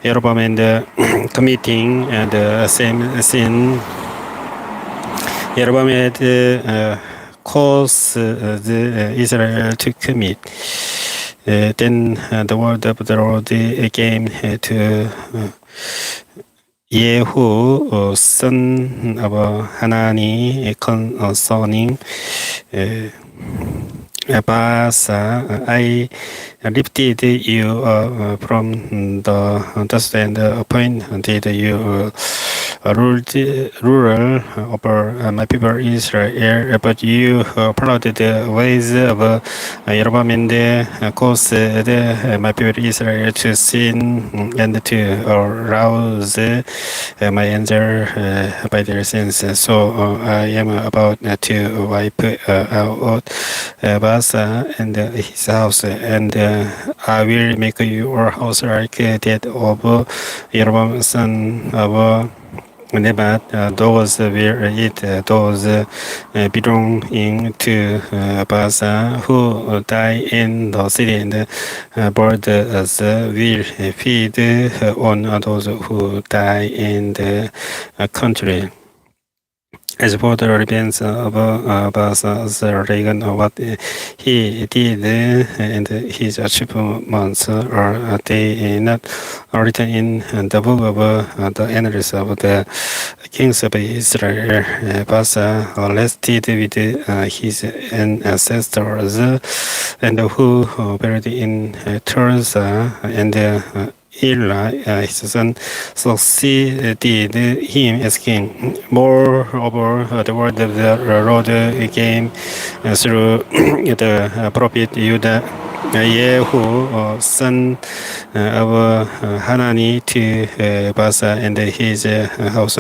Jeroboam and committing the same sin Jeroboam had caused the Israel to commit. Then the word of the Lord came to Yehu, son of Hanani, concerning Baasa. I lifted you from the dust and appointed you ruler over my people Israel, but you followed the ways of Jeroboam and caused my people Israel to sin and to arouse my anger by their sins. So I am about to wipe out Baasa and his house, and I will make your house like that of Jeroboam son of Nebat. Those will eat those belonging to Baasa who die in the city, and birds will feed on those who die in the country. As for the revenge of Baasa's reign, what he did and his achievements, are they not written in the book of the annals of the kings of Israel? Baasa rested with his ancestors, and who buried in Tirzah, and Ela, his son, succeeded him as king. Moreover, the word of the Lord came through the prophet Judah, Yehu, son of Hanani, to Baasa and his house,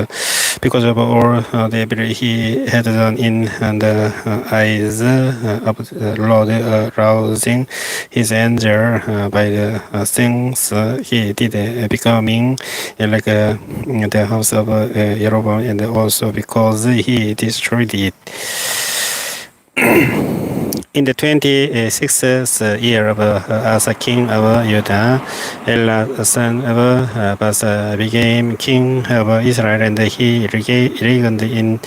because of all the evil he had done in the eyes of the Lord, rousing his anger by the things he did, becoming like the house of Jeroboam, and also because he destroyed it. In the 26th year of Asa, king of Judah, Ela, son of Baasa, became king of Israel, and he reigned in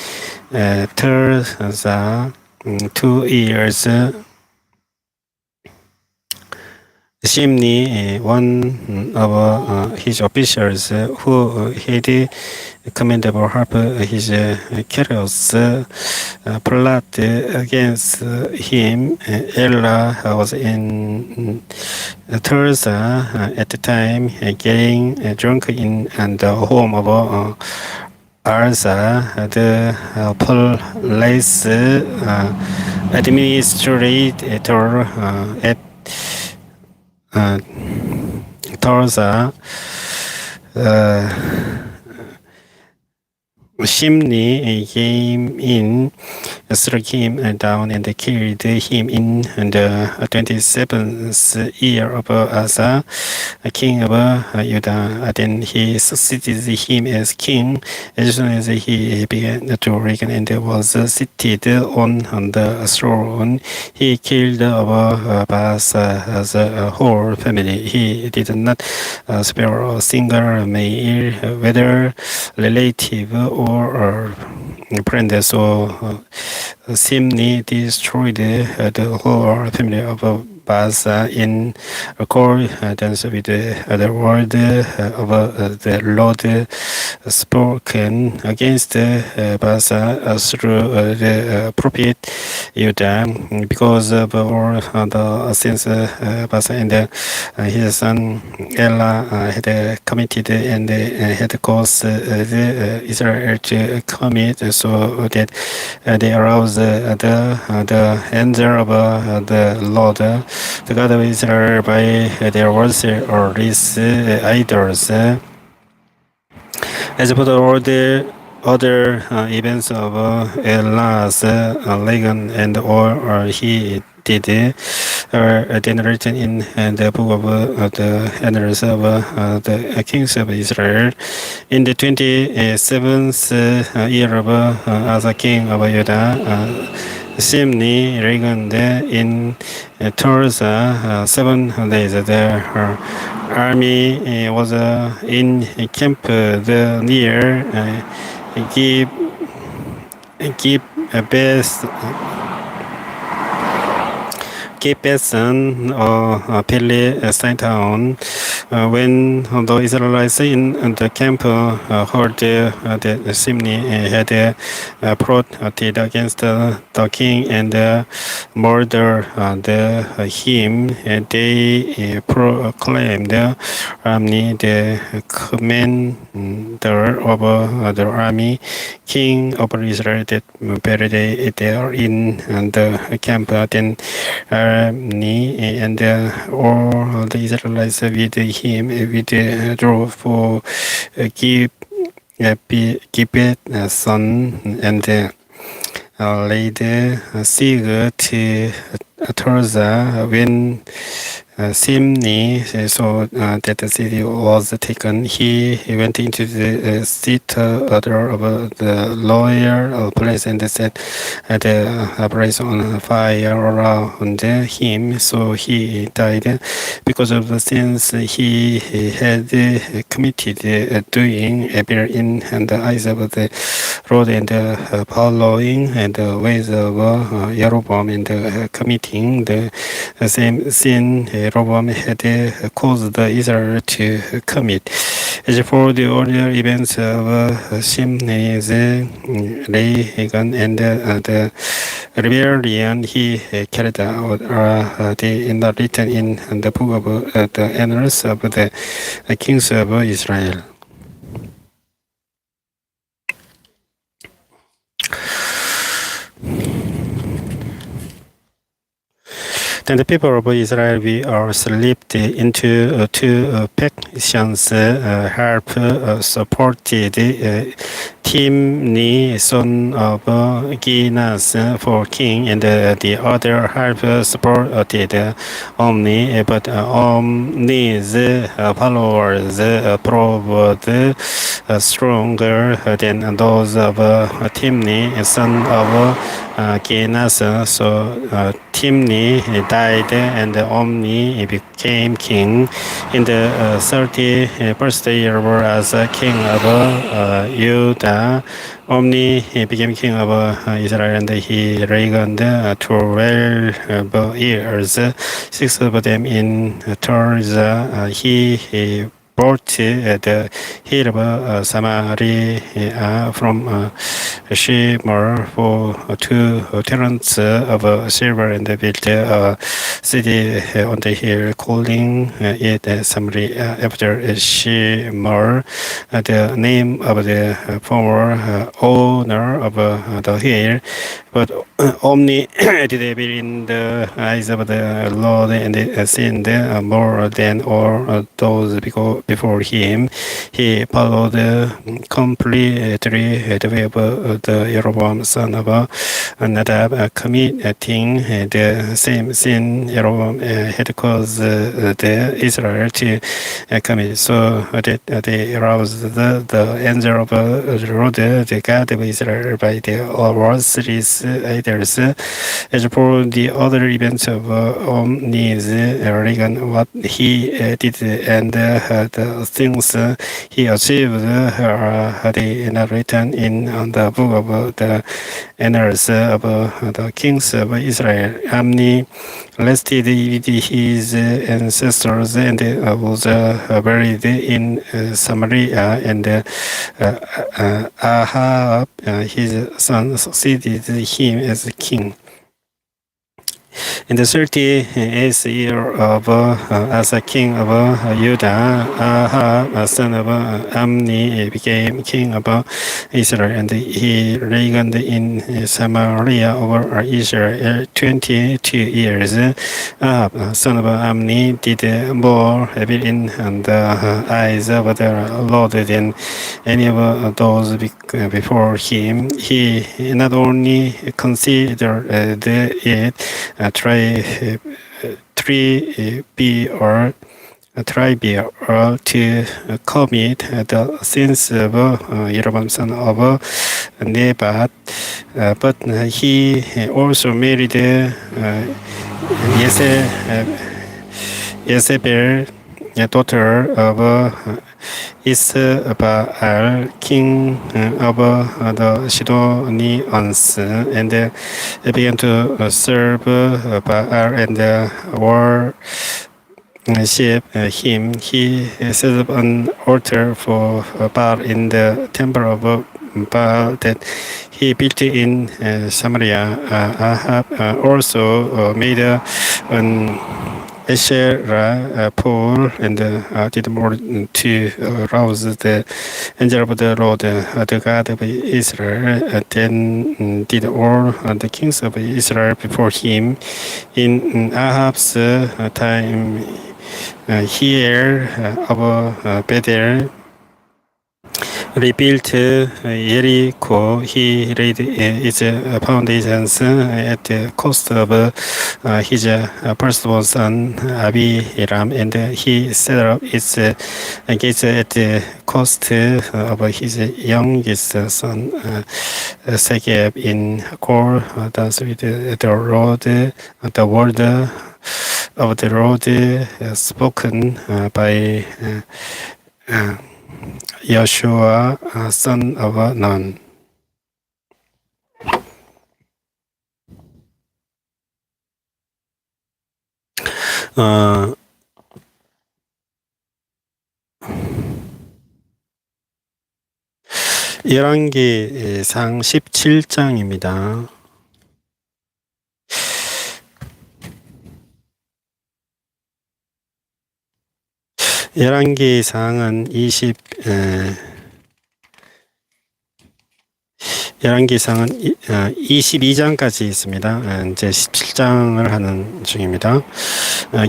Tirzah 2 years. Shimni, one of his officials who had command of half his chariots, plotted against him. Ela was in Tirzah at the time, getting drunk in the home of Arza, the police administrator at Tirzah. Shimni came in, struck him down, and killed him in the 27th year of Asa, king of Judah. Then he succeeded him as king. As soon as he began to reign and was seated on the throne, he killed Baasa's whole family. He did not spare a single male, whether relative or friend. So Shimni destroyed the whole family of Baasa in accordance with the word of the Lord spoken against Baasa through the prophet Judah, because of all the sins Baasa and his son Ela had committed and had caused Israel to commit, so that they aroused the anger of the Lord, the God of Israel, by their worship or these idols. As for the other events of Ela's reign and all he did, are then written in the book of the annals of the kings of Israel. In the 27th year of as a king of Judah, Simni reigned in Tirzah 7 days. The army was in camp near Gibeon or Palestine town. When the Israelites in the camp heard that Simni had protested against the king and murdered him, they proclaimed Ramni the commander of the army, king of Israel, that buried there in the camp. Then Ramni and all the Israelites with him withdrew for Gibeon and laid siege to Tirzah. When Simni saw that the city was taken, he went into the citadel of the lower place and set the place on fire around him. So he died because of the sins he had committed, doing evil in the eyes of the Lord and following the ways of Jeroboam and committing the same sin Jeroboam had caused Israel to commit. As for the earlier events of Shimei's reign and the rebellion he carried out are not written in the book of the annals of the kings of Israel. Then the people of Israel are split into two factions. Half supported Timni, son of Ginas, for king, and the other half supported Omni, but Omni's followers proved stronger than those of Timni, son of Ginas. So Timni died and Omni became king in the 31st year as king of Judah. Omni became king of Israel and he reigned 12 years, 6 of them in Tirzah. He bought the hill of Samaria from Shemer for 2 talents of silver and built a city on the hill, calling it Samaria after Shemer, the name of the former owner of the hill. But Omni did evil in the eyes of the Lord and sinned more than all those before him. He followed completely the way of the Jeroboam son of Nadab, committing the same sin Jeroboam had caused the Israel to commit. So that they aroused the angel of the Lord, the God of Israel, by the worthless idols. As for the other events of Omni's reign, what he did and the things he achieved are not written in the book of the annals of the kings of Israel. Omni rested with his ancestors and was buried in Samaria, and Ahab, his son, succeeded him as king. In the 38th year of as a king of Judah, Ahab, son of Amni, became king of Israel, and he reigned in Samaria over Israel 22 years. Ahab, son of Amni, did more evil in the eyes of the Lord than any of those before him. He not only considered it trivial to commit the sins of Jeroboam son of Nebat, but he also married Jezebel, daughter of Isbaal, king of the Sidonians, and began to serve Baal and worship him. He set up an altar for Baal in the temple of Baal that he built in Samaria. Ahab also made an Asherah pole and did more to rouse the angel of the Lord, the God of Israel, than did all the kings of Israel before him. In Ahab's time, here of Bethel rebuilt Jericho. He laid its foundations at the cost of his firstborn son Abiram, and he set up its gates at the cost of his youngest son Segeb in Kor. Thus with the word of the Lord spoken by Joshua, son of Nun. 열왕기상 17장입니다. 열왕기상은 22장까지 있습니다. 이제 17장을 하는 중입니다.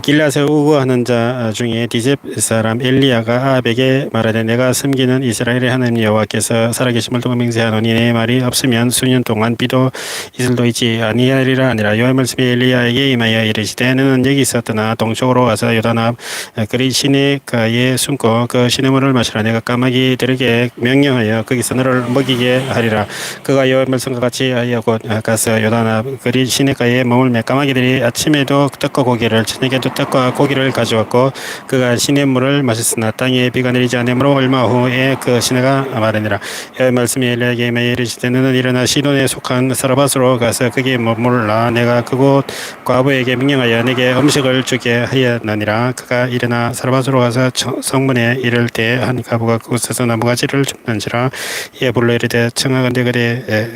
길앗에 우거하는 자 중에 디셉 사람 엘리야가 아합에게 말하되 내가 섬기는 이스라엘의 하나님 여호와께서 살아계심을 두고 맹세하노니 내 말이 없으면 수년 동안 비도 이슬도 있지 아니하리라 하니라. 여호와의 말씀이 엘리야에게 임하여 이르시되 너는 여기 있었더나 동쪽으로 가서 요단 앞 그리 시내가에 숨고 그 시냇물을 마시라. 내가 까마귀 들에게 명령하여 거기서 너를 먹이게 하리라. 그가 여호와의 말씀과 같이 하여 곧 가서 요단 앞 그리 시내가에 머물매 까마귀들이 아침에도 떡과 고기를 저녁에도 떡과 고기를 가져왔고 그가 시냇물을 마셨으나 땅에 비가 내리지 않으므로 얼마 후에 그 시내가 마르니라. 여호와의 말씀이 엘리야에게 임하여 이르시되 너는 일어나 시돈에 속한 사르밧으로 가서 거기에 머물라. 내가 그곳 과부에게 명령하여 내게 음식을 주게 하였느니라. 그가 일어나 사르밧으로 가서 성문에 이를 때 한 과부가 그곳에서 나무가지를 줍는지라. 이에 불러 이르되 청하건대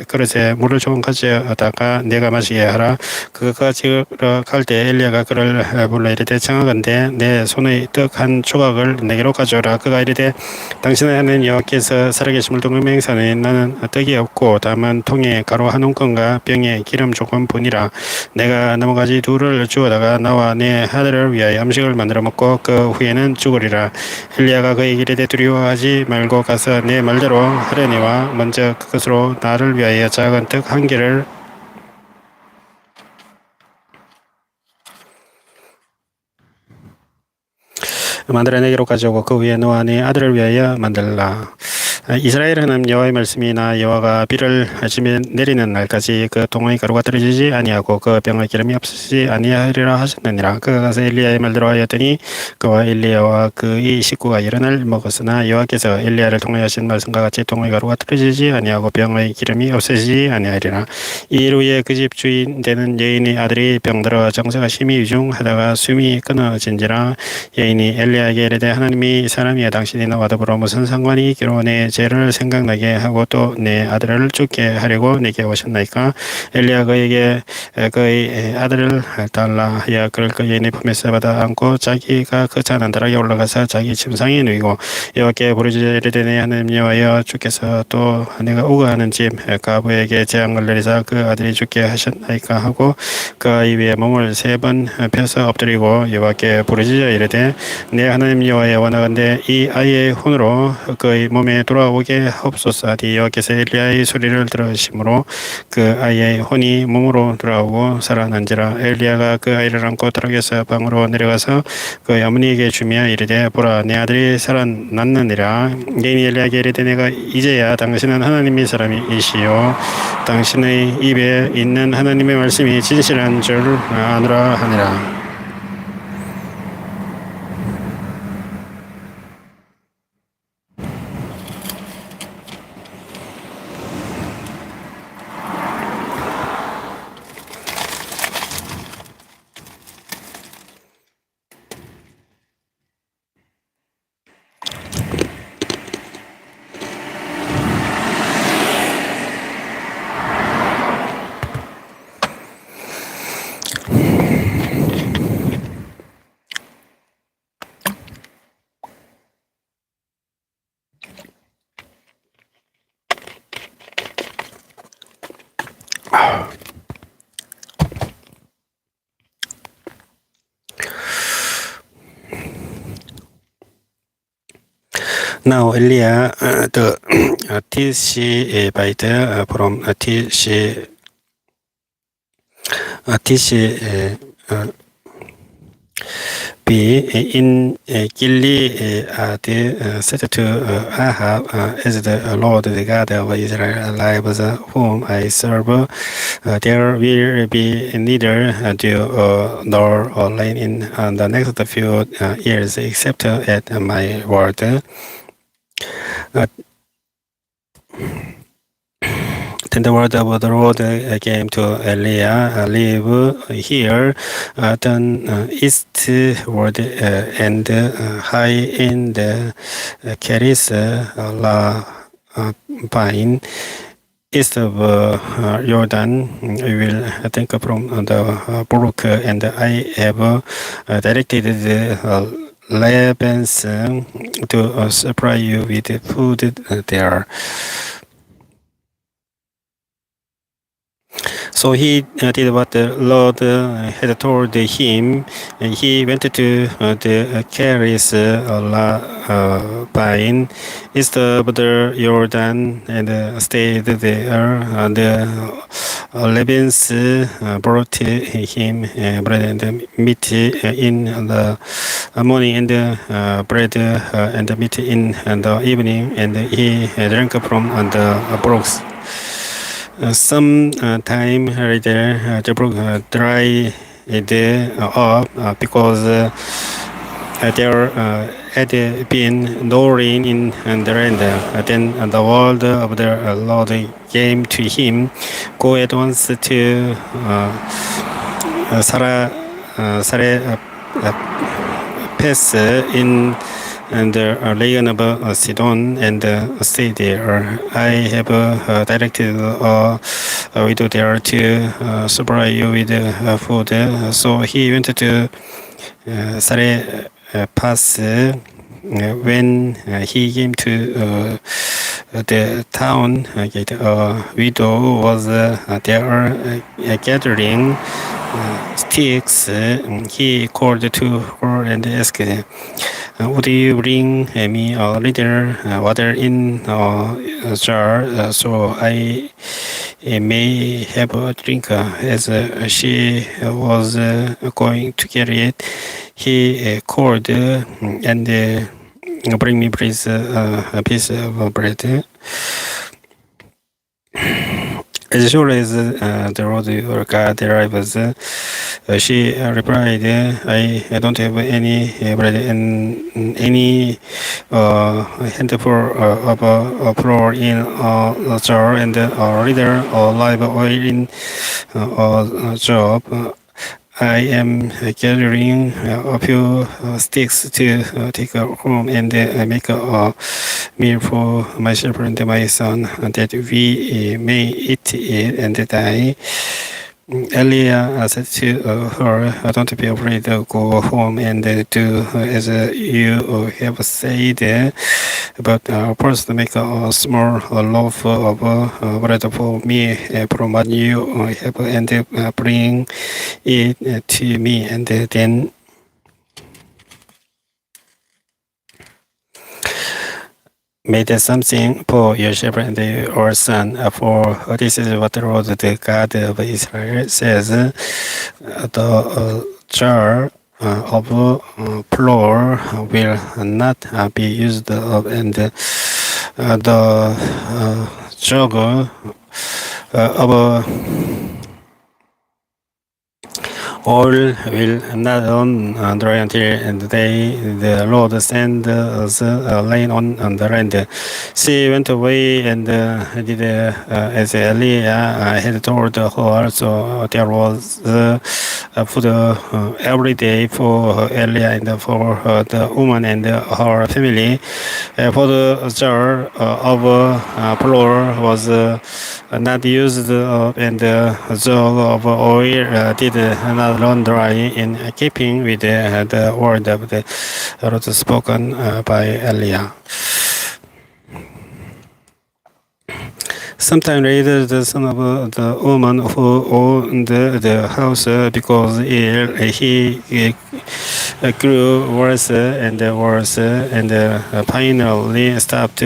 그릇에 물을 조금 가져다가 내가 마시게 하라. 그가 지으러 갈 때 엘리야가 그를 불러 이르되 청하건대 내 손의 떡 한 조각을 내게로 가져오라. 그가 이르되 당신의 하나님 여호와께서 살아계심을 두고 맹세하노니 나는 떡이 없고 다만 통에 가루 한 웅건과 병에 기름 조금 뿐이라. 내가 나무가지 둘을 주워다가 나와 내 아들을 위하여 음식을 만들어 먹고 그 후에는 죽으리라. 엘리야가 그에게 이르되 두려워하지 말고 가서 내 말대로 하려니와 먼저 그것으로 나를 위하여 작은 떡 한 개를 만들어 내게로 가져오고 그 위에 너와 네 아들을 위하여 만들라. 이스라엘 하나님 여호와의 말씀이 나 여호와가 비를 아침에 내리는 날까지 그 동의 가루가 떨어지지 아니하고 그 병의 기름이 없으지 아니하리라 하셨느니라. 그가 가서 엘리야의 말대로 하였더니 그와 엘리야와 그의 식구가 여러 날 먹었으나 여호와께서 엘리야를 통하여 하신 말씀과 같이 동의 가루가 떨어지지 아니하고 병의 기름이 없어지지 아니하리라. 이일 후에 그 집 주인 되는 여인의 아들이 병들어 정서가 심히 위중하다가 숨이 끊어진지라. 여인이 엘리야에게 이르되 하나님이 사람이여 당신이 나와 더불어 무슨 상관이 있기로 내 죄를 생각나게 하고 또 내 아들을 죽게 하려고 내게 오셨나이까. 엘리야 그에게 그의 아들을 달라 하여 그를 그 여인의 품에서 받아 안고 자기가 그 차 난다락에 올라가서 자기 침상에 누이고 여호와께 부르짖어 이르되 내 하나님 여호와여 주께서 또 내가 우거하는 집 가부에게 재앙을 내리사 그 아들이 죽게 하셨나이까 하고 그 아이 위에 몸을 3번 펴서 엎드리고 여호와께 부르짖어 이르되 내 하나님 여호와여 원하건대 이 아이의 혼으로 그의 몸에 돌아오게 돌아오게 하옵소서. 여호와께서 엘리야의 소리를 들으심으로 그 아이의 혼이 몸으로 돌아오고 살아난지라. 엘리야가 그 아이를 안고 다락에서 방으로 내려가서 그 어머니에게 주며 이르되 보라 내 아들이 살아났느니라. 여인이 엘리야에게 이르되 내가 이제야 당신은 하나님의 사람이시요 당신의 입에 있는 하나님의 말씀이 진실한 줄 아노라 하니라. Now Elia the TC by the from TC be in Gilead said to Ahab, as the Lord the God of Israel lives, whom I serve, there will be neither dew nor rain in the next few years, except at my word. Then the word of the Lord came to Eliah, live here, turn eastward and high in the Keris La Pine, east of Jordan. We will take from the brook, and I have directed the Labans to supply you with food there. So he did what the Lord had told him. He went to the Keris La Pine, east of the Jordan, and stayed there. The Levites brought him bread and meat in the morning, and bread and meat in the evening, and he drank from the brooks. Some time later, the brook dried up because there had been no rain in the land. Then the word of the Lord came to him, "Go at once to Pass in the region of Sidon and stay there. I have directed a widow there to supply you with food." So he went to Pass. When he came to the town gate, a widow was there gathering sticks. He called to her and asked, "Would you bring me a little water in a jar so I may have a drink?" As she was going to carry it, he called and "Bring me please a piece of bread." As sure as the Lord your God arrives, she replied, "I don't have any bread and any handful of flour in a jar and a little olive oil in a jar. I am gathering a few sticks to take home and make a meal for myself and my son, that we may eat it and die." Elia said to her, "Don't be afraid, go home and do as you have said, but first make a small loaf of bread for me from what you have and bring it to me, and then made something for yourself and your son, for this is what the Lord the God of Israel says, the jar of flour will not be used up, and the jug of oil will not run dry until the day the Lord send us rain on the land. She went away and did as Elijah had told her. So there was food every day for Elijah and for the woman and her family. For the jar of flour was not used, and the jug of oil did not run dry, in keeping with the word of the Lord spoken by Elijah. Sometime later, the son of the woman who owned the house because ill, he grew worse and worse, and finally stopped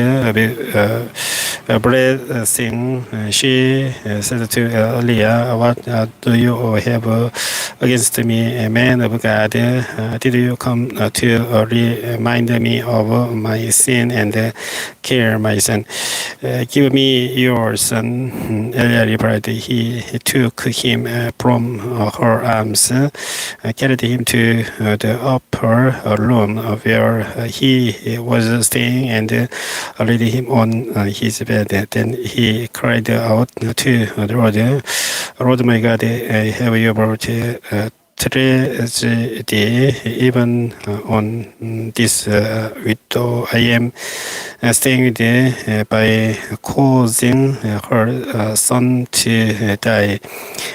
breathing. She said to Elijah, "What do you have against me, a man of God? Did you come to remind me of my sin and kill my son? Give me your son." Elijah replied. He took him from her arms, carried him to the upper room where he was staying, and laid him on his bed. Then he cried out to the Lord, "Lord my God, have you brought tragedy even on this widow I am staying with, by causing her son to die?"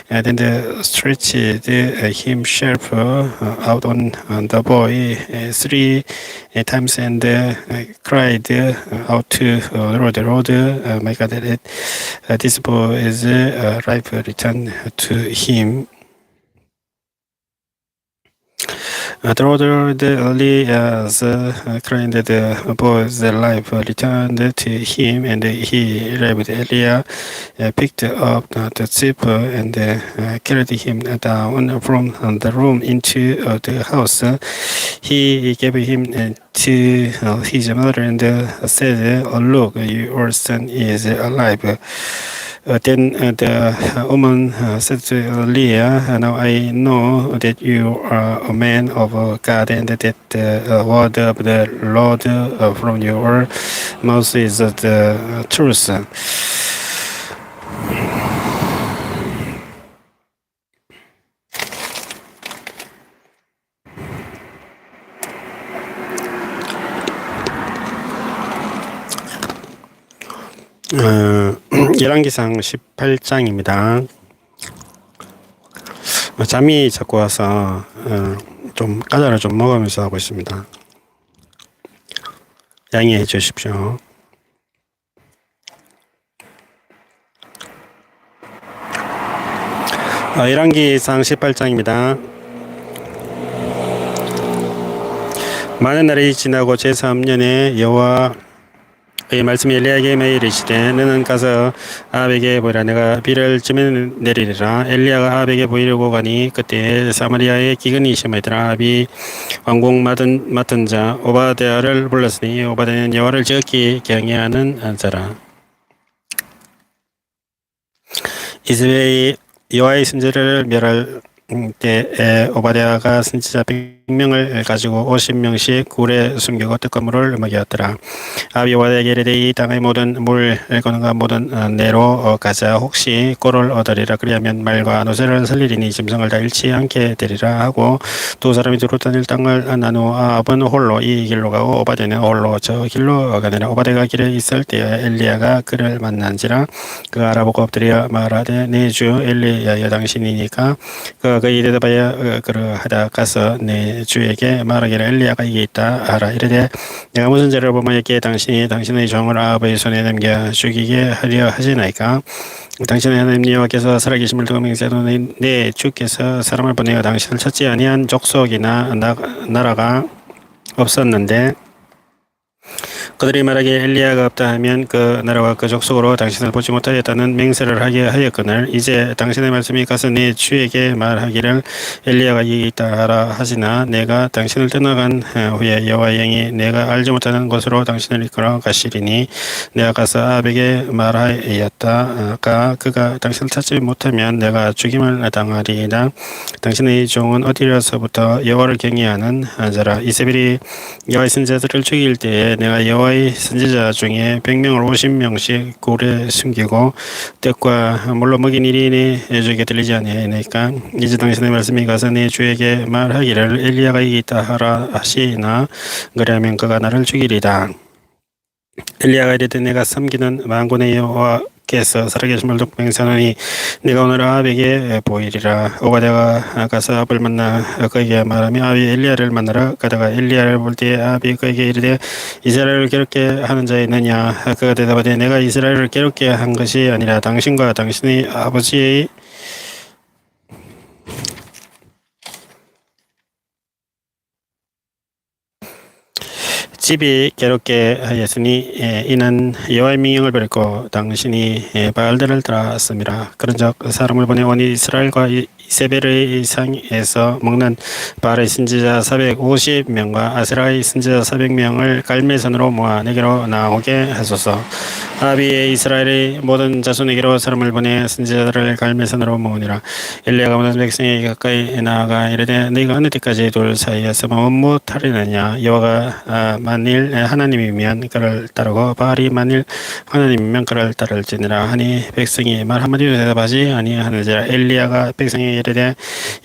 Then stretched himself out on the boy 3 times and cried out to the Lord, "My God, let this boy's life return to him." The Lord Elias claimed the boy's life returned to him, and he left Eliah, picked up the chip, and carried him down from the room into the house. He gave him to his mother and said, "Look, your son is alive." Then the woman said to Elijah, "Now I know that you are a man of God, and that the word of the Lord from your mouth is the truth." 열왕기상 18장입니다. 잠이 자꾸 와서 좀 과자를 좀 먹으면서 하고 있습니다. 양해해 주십시오. 열왕기상 18장입니다. 많은 날이 지나고 제3년에 여호와의 말씀이 엘리야에게 이르시되, "너는 가서 아합에게 보이라. 내가 비를 쯤에 내리리라." 엘리야가 아합에게 보이려고 가니 그때 사마리아에 기근이 심하더라. 아합이 왕궁 맡은 자 오바댜를 불렀으니 오바댜는 여호와를 지극히 경외하는 자라. 이스라엘이 여호와의 선지자를 멸할 때에 오바댜가 선지자 100명을 가지고 50명씩 굴에 숨기고 뜨거물을 먹였더라. 아합이 오바댜에게 이르되, "이 땅의 모든 물건과 모든 내로 가자. 혹시 꼴을 얻으리라. 그리하면 말과 노새를 살리리니 짐승을 다 잃지 않게 되리라." 하고 두 사람이 두루 다닐 땅을 나누어 아합은 홀로 이 길로 가고 오바댜는 홀로 저 길로 가니라. 오바댜가 길에 있을 때에 엘리야가 그를 만난지라. 그가 알아보고 엎드려 말하되, "내 주 엘리야여, 당신이니까?" 그가 그의 대답하여 그러하다 가서 내 주에게 말하기를, "엘리야가 이게 있다" 하라. 이르되, "내가 무슨 죄를 범하였기에 당신의 종을 아합의 손에 넘겨 죽이게 하려 하시나이까? 당신의 하나님 여호와께서 살아계심을 두고 맹세하노 내 주께서 사람을 보내어 당신을 찾지 아니한 족속이나 나라가 없었는데 그들이 말하기에 엘리야가 없다 하면 그 나라와 그 족속으로 당신을 보지 못하겠다는 맹세를 하게 하였거늘 이제 당신의 말씀이 가서 내 주에게 말하기를 엘리야가 여기 있다 하라 하시나 내가 당신을 떠나간 후에 여호와의 영이 내가 알지 못하는 곳으로 당신을 이끌어 가시리니 내가 가서 아합에게 말하였다. 그가 당신을 찾지 못하면 내가 죽임을 당하리이다. 당신의 종은 어디로서부터 여호와를 경외하는 자라. 이세벨이 여호와의 선지자들을 죽일 때에 내가 여호와의 선지자 중에 100명을 50명씩 굴에 숨기고 떡과 물로 먹인 일이 내 주에게 들리지 아니하니까 이제 당신의 말씀이 가서 내 주에게 말하기를 엘리야가 여기 있다 하라 하시나 그리하면 그가 나를 죽이리다. 엘리야가 이르되 내가 섬기는 만군의 여호와께서 살아계심을 듣고 맹세하노니 내가 오늘 아합에게 보이리라. 오바댜가 가서 아합을 만나 그에게 말하며 아합이 엘리야를 만나러 가다가 엘리야를 볼 때에 아합이 그에게 이르되 이스라엘을 괴롭게 하는 자가 있느냐. 그가 대답하되 내가 이스라엘을 괴롭게 한 것이 아니라 당신과 당신의 아버지의 집이 괴롭게 하였으니 이는 여호와의 명령을 버렸고 당신이 바알들을 따랐음이라. 그런즉 사람을 보내오니 이스라엘과 이세벨의 상에서 먹는 바알의 선지자 450명과 아세라의 선지자 400명을 갈매선으로 모아 내게로 나오게 하소서. 아합이 이스라엘의 모든 자손에게로 사람을 보내 선지자들을 갈매선으로 모으니라. 엘리야가 모든 백성에게 가까이 나아가 이르되 너희가 어느 때까지 둘 사이에서 못하리느냐. 여호와가 만일 하나님이면 그를 따르고 바알이 만일 하나님이면 그를 따를지니라 하니 백성이 말 한마디도 대답하지 아니하는지라. 엘리야가 백성에게 이르되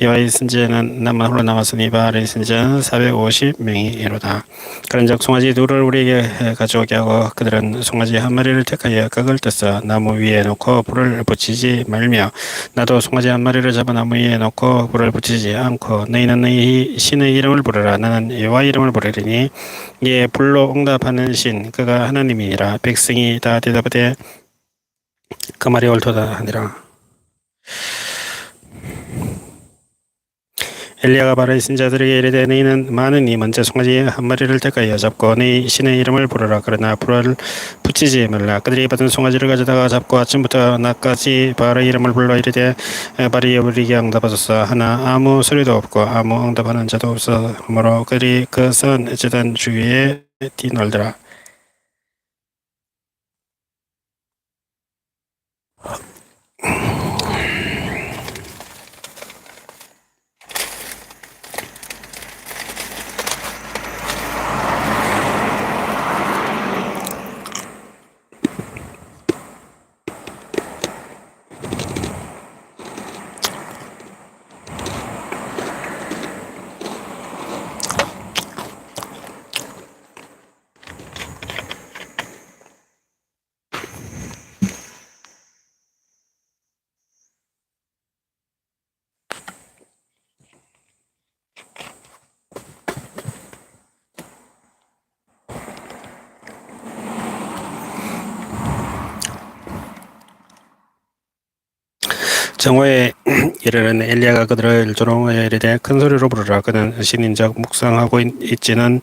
여호와의 선지자는 나만 홀로 남았으니 바알의 선지자는 450명이로다. 그런즉 송아지 둘을 우리에게 가져오게 하고 그들은 송아지 한 마리를 택하여 각을 뜯어 나무 위에 놓고 불을 붙이지 말며 나도 송아지 한 마리를 잡아 나무 위에 놓고 불을 붙이지 않고 너희는 너희 신의 이름을 부르라. 나는 여호와의 이름을 부르리니 이에 불로 응답하는 신 그가 하나님이니라. 백성이 다 대답하되 그 말이 옳도다 하니라. 엘리야가 바알의 선지자들에게 이르되 너희는 많으니 먼저 송아지 한 마리를 택하여 잡고 너희 신의 이름을 부르라. 그러나 불을 붙이지 말라. 그들이 받은 송아지를 가져다가 잡고 아침부터 낮까지 바알의 이름을 불러 이르되 바알이 우리에게 응답하소서 하나 아무 소리도 없고 아무 응답하는 자도 없으므로 그들이 그 선 제단 주위에 뛰놀더라. 정오에 이르는 엘리야가 그들을 조롱하여 이르되 큰 소리로 부르라. 그는 신인적 묵상하고 있지는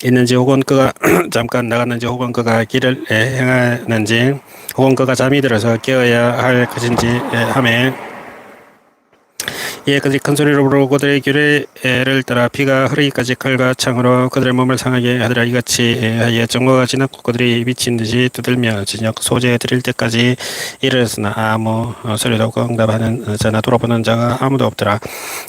있는지 혹은 그가 잠깐 나갔는지 혹은 그가 길을 행하는지 혹은 그가 잠이 들어서 깨어야 할 것인지 하매 이에 그들이 큰 소리로 부르고 그들의 규례를 따라 피가 흐르기까지 칼과 창으로 그들의 몸을 상하게 하더라. 이같이 하여 정오가 지났고 그들이 미친 듯이 두들며 저녁 소재 드릴 때까지 이르렀으나 아무 소리도 없고 응답하는 자나 돌아보는 자가 아무도 없더라.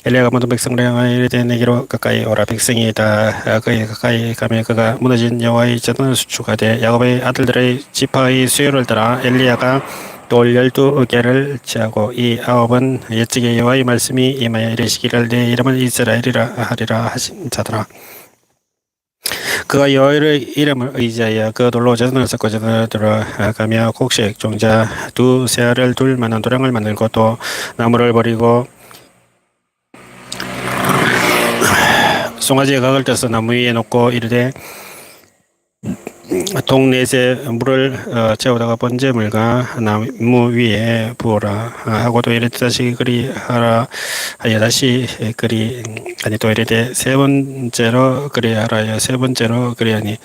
엘리야가 모든 백성을 향하여 이르되 내게로 가까이 오라. 백성이 다 그에게 가까이 가며 그가 무너진 여호와의 제단을 수축하되 야곱의 아들들의 지파의 수요를 따라 엘리야가 돌 12개를 취하고 이 아홉은 옛적에 여호와의 말씀이 임하여 이르시기를 내 이름을 이스라엘이라 하리라 하신 자더라. 그가 여호와의 이름을 의지하여 그 돌로 제단을 쌓고 제단을 들어가며 곡식 종자 두세 알을 둘 만한 도량을 만들고 또 나무를 버리고 송아지의 각을 떼서 나무 위에 놓고 이르되 동넷에 물을 채우다가 번제물과 나무 위에 부어라 하고도 이르되 다시 그리하라 하여 다시 그리하니 또 이르되 세 번째로 그리하라 하여 세 번째로 그리하니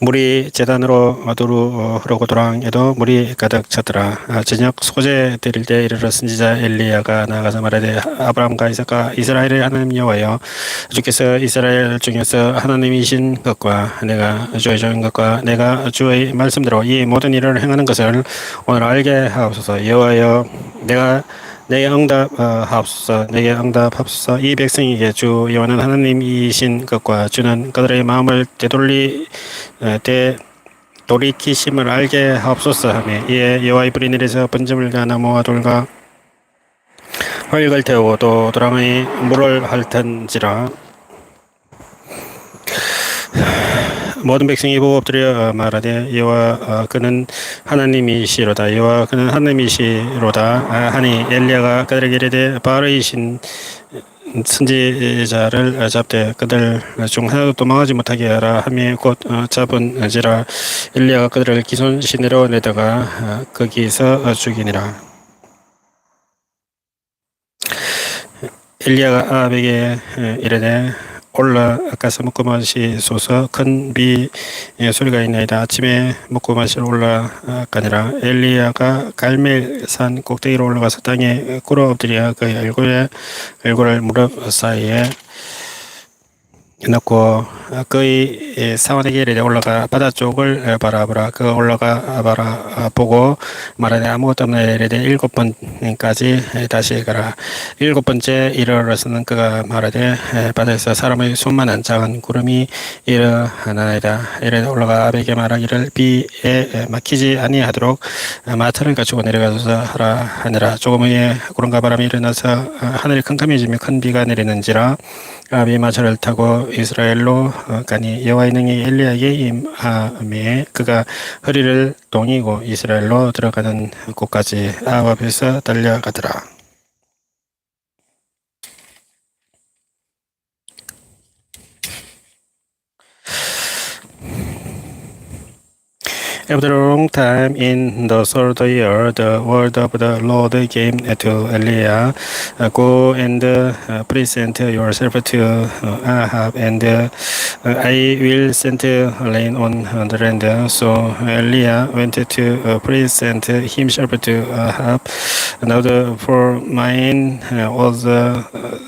물이 제단으로 두루 흐르고 도랑에도 물이 가득 찼더라. 저녁 소재 드릴 때 이르러 선지자 엘리야가 나가서 말하되 아브라함과 이삭과 이스라엘의 하나님 여호와여, 주께서 이스라엘 중에서 하나님이신 것과 내가 주의 종인 것과 내가 주의 말씀대로 이 모든 일을 행하는 것을 오늘 알게 하옵소서. 여호와여, 내게 응답하옵소서. 내게 응답하옵소서. 이 백성에게 주 여호와는 하나님이신 것과 주는 그들의 마음을 돌이키심을 알게 하옵소서 하며, 이에 여호와의 불이 내려서 번제물 나무와 돌과 활을 태우고 또 도랑의 물을 핥은지라. 모든 백성이 보고 엎드려 말하되 여호와 그는 하나님이시로다, 여호와 그는 하나님이시로다 하니, 엘리야가 그들에게 이르되 바알의 선지자를 잡되 그들 중 하나도 도망하지 못하게 하라 하며 곧 잡은지라. 엘리야가 그들을 기손 시내로 내다가 거기서 죽이니라. 엘리야가 아합에게 이르되 올라 가서 먹고 마시소서. 큰 비 소리가 있나이다. 아침에 먹고 마시러 올라가니라. 엘리야가 갈멜산 꼭대기로 올라가서 땅에 꿇어 엎드려 그의 얼굴을 무릎 사이에 넣고 그의 사원에게 이르되 올라가 바다 쪽을 바라보라. 그 올라가 바라보고 말하되 아무것도 없나. 이르되 7번까지 다시 가라. 7번째 이르러서는 그가 말하되 바다에서 사람의 손만한 작은 구름이 일어나이다. 이르되 올라가 아합에게 말하기를 비에 막히지 아니하도록 마차를 갖추고 내려가서 하라 하니라. 조금 후에 구름과 바람이 일어나서 하늘이 캄캄해지며 큰 비가 내리는지라. 아합이 마차를 타고 이스라엘로 가니 여호와의 능히 엘리야에게 임하매 그가 허리를 동이고 이스라엘로 들어가는 곳까지 아합 앞에서 달려가더라. After a long time, in the third year, the word of the Lord came to Eliah, go and present yourself to Ahab, and I will send rain on the land. So Eliah went to present himself to Ahab. Now the four men was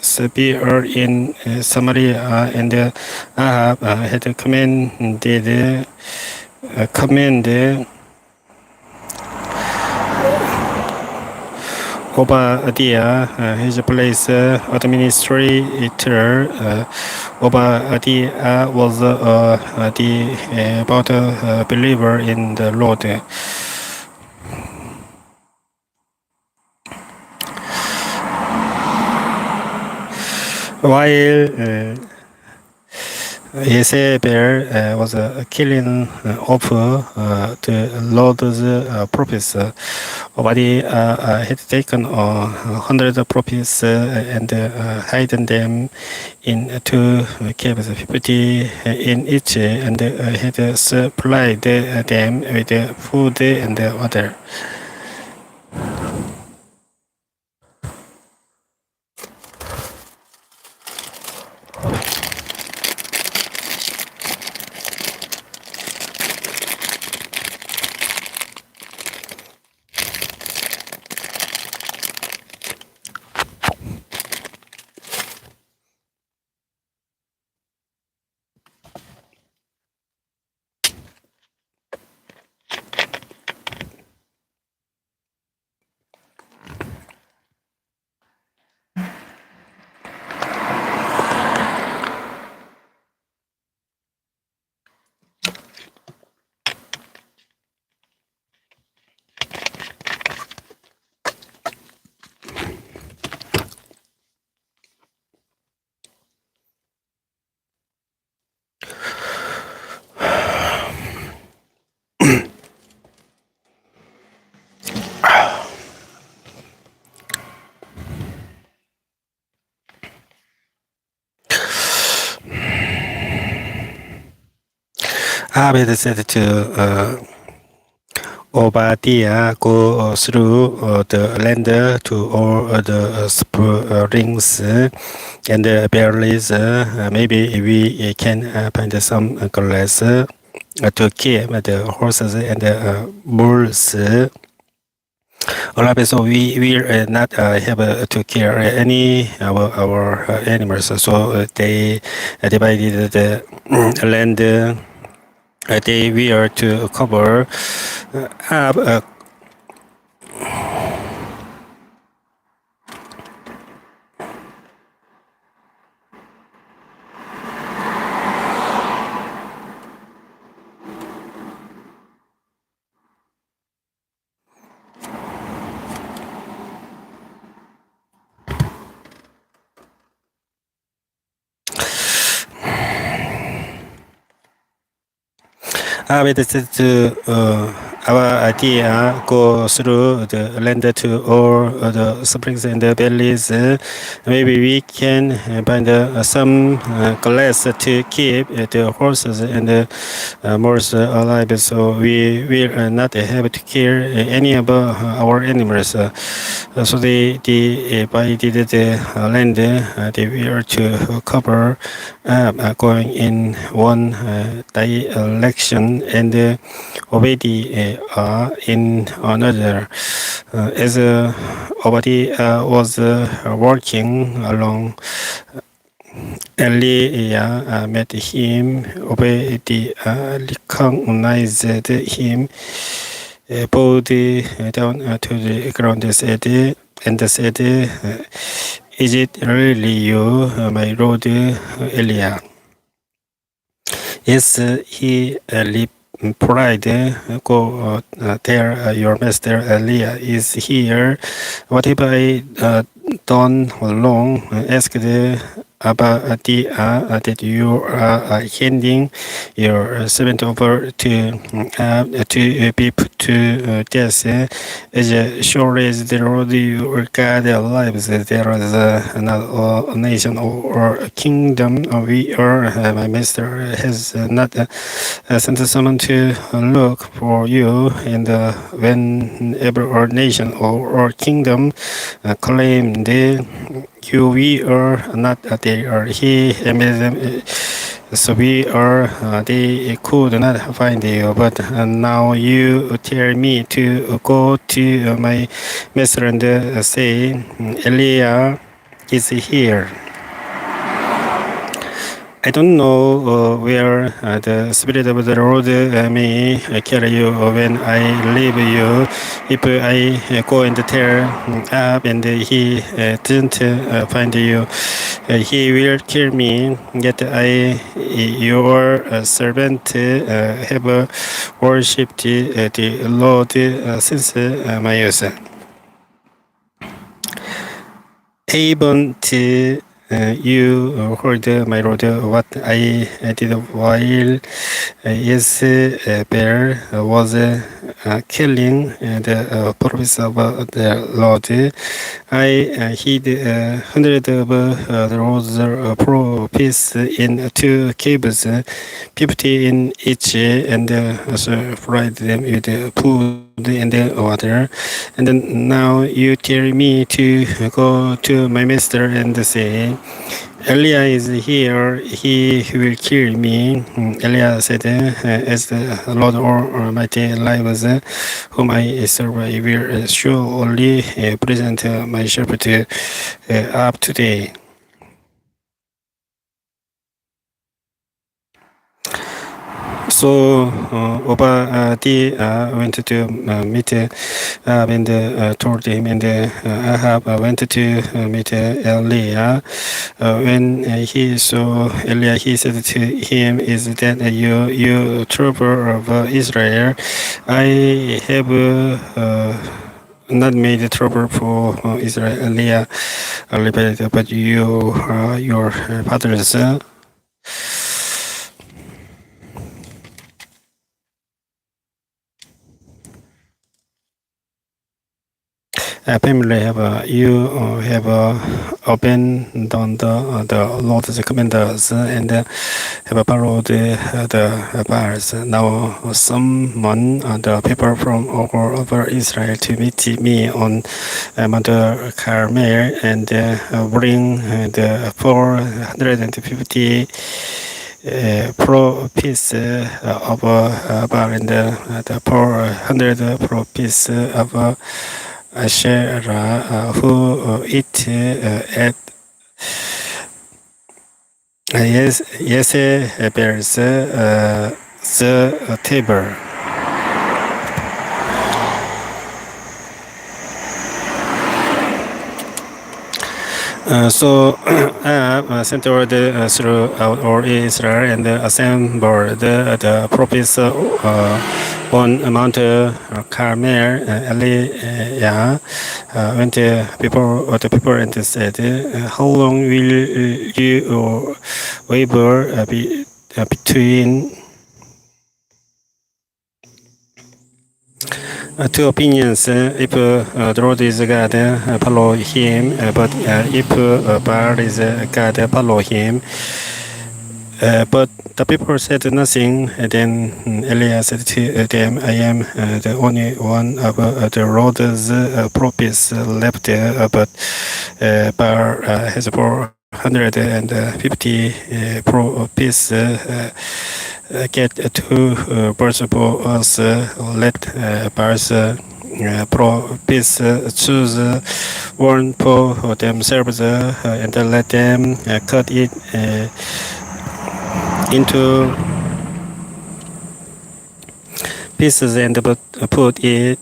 severe in Samaria, and Ahab had command Obadiah, his place administrator. Obadiah was a devout believer in the Lord. While Jezebel was killing off the Lord's prophets, Obadiah had taken 100 prophets and hidden them in 2 caves, 50 in each, and had supplied them with food and water. Ahab had said to Obadiah, go through the land to all the springs and valleys. Maybe we can find some glass. to keep the horses and the bulls alive. So we will not have to kill any our animals. So they divided the land. They were to cover up. Our idea go through the land to all the springs and the valleys. Maybe we can find some glass to keep the horses and the moors alive. So we will not have to kill any of our animals. So they divided the land. They were to cover going in one direction and already in another. As Obadiah was working along, Elijah met him. Obadiah recognized him, bowed down to the ground and said, "Is it really you, my Lord Elijah?" Yes, he replied, "Go tell your master Elijah is here. What have I done wrong?" Asked Obadiah, that you are handing your servant over to be put to death. As sure as the Lord your God lives, there is not a nation or a kingdom we are. My master has not sent someone to look for you, and whenever a nation or kingdom claimed you, we are not there. He made them, so we are. They could not find you, but now you tell me to go to my master and say, Elijah is here. I don't know where the Spirit of the Lord may carry you when I leave you. If I go and tell up and he didn't find you, he will kill me. Yet I, your servant, have worshipped the Lord since my youth. Haven't you heard, my Lord, what I did while Jezebel was killing the prophets of the Lord? I hid 100 of the Lord's prophets in 2 caves, 50 in each, and supplied them with food and water. And then now you tell me to go to my master and say, Elijah is here, he will kill me. Elijah said, as the Lord Almighty lives, whom I serve, I will surely present myself to up today. So Obadiah went to meet and told him, and Ahab went to meet Elijah. When he saw Elijah, he said to him, "Is that you trooper of Israel? I have not made trouble for Israel." Elijah replied, "But you are your father's family. Have you have abandoned the Lord's commanders and have followed the Baals. Now summon the people from all over Israel to meet me on Mount Carmel and bring the 450 pro piece of bar and the 400 pro piece of Asherah who eat at yes bears the table. So sent word throughout all Israel and assembled the prophets on Mount Carmel. Eliah went before the people and said, "How long will you waver between two opinions? If the Lord is God, follow him, but if Baal is God, follow him." But the people said nothing. Then Elias said to them, "I am the only one of the Lord's prophets left, but Baal has 450 prophets. Get two birds for us. Let Baal's prophets choose one for themselves, and let them cut it into pieces and put it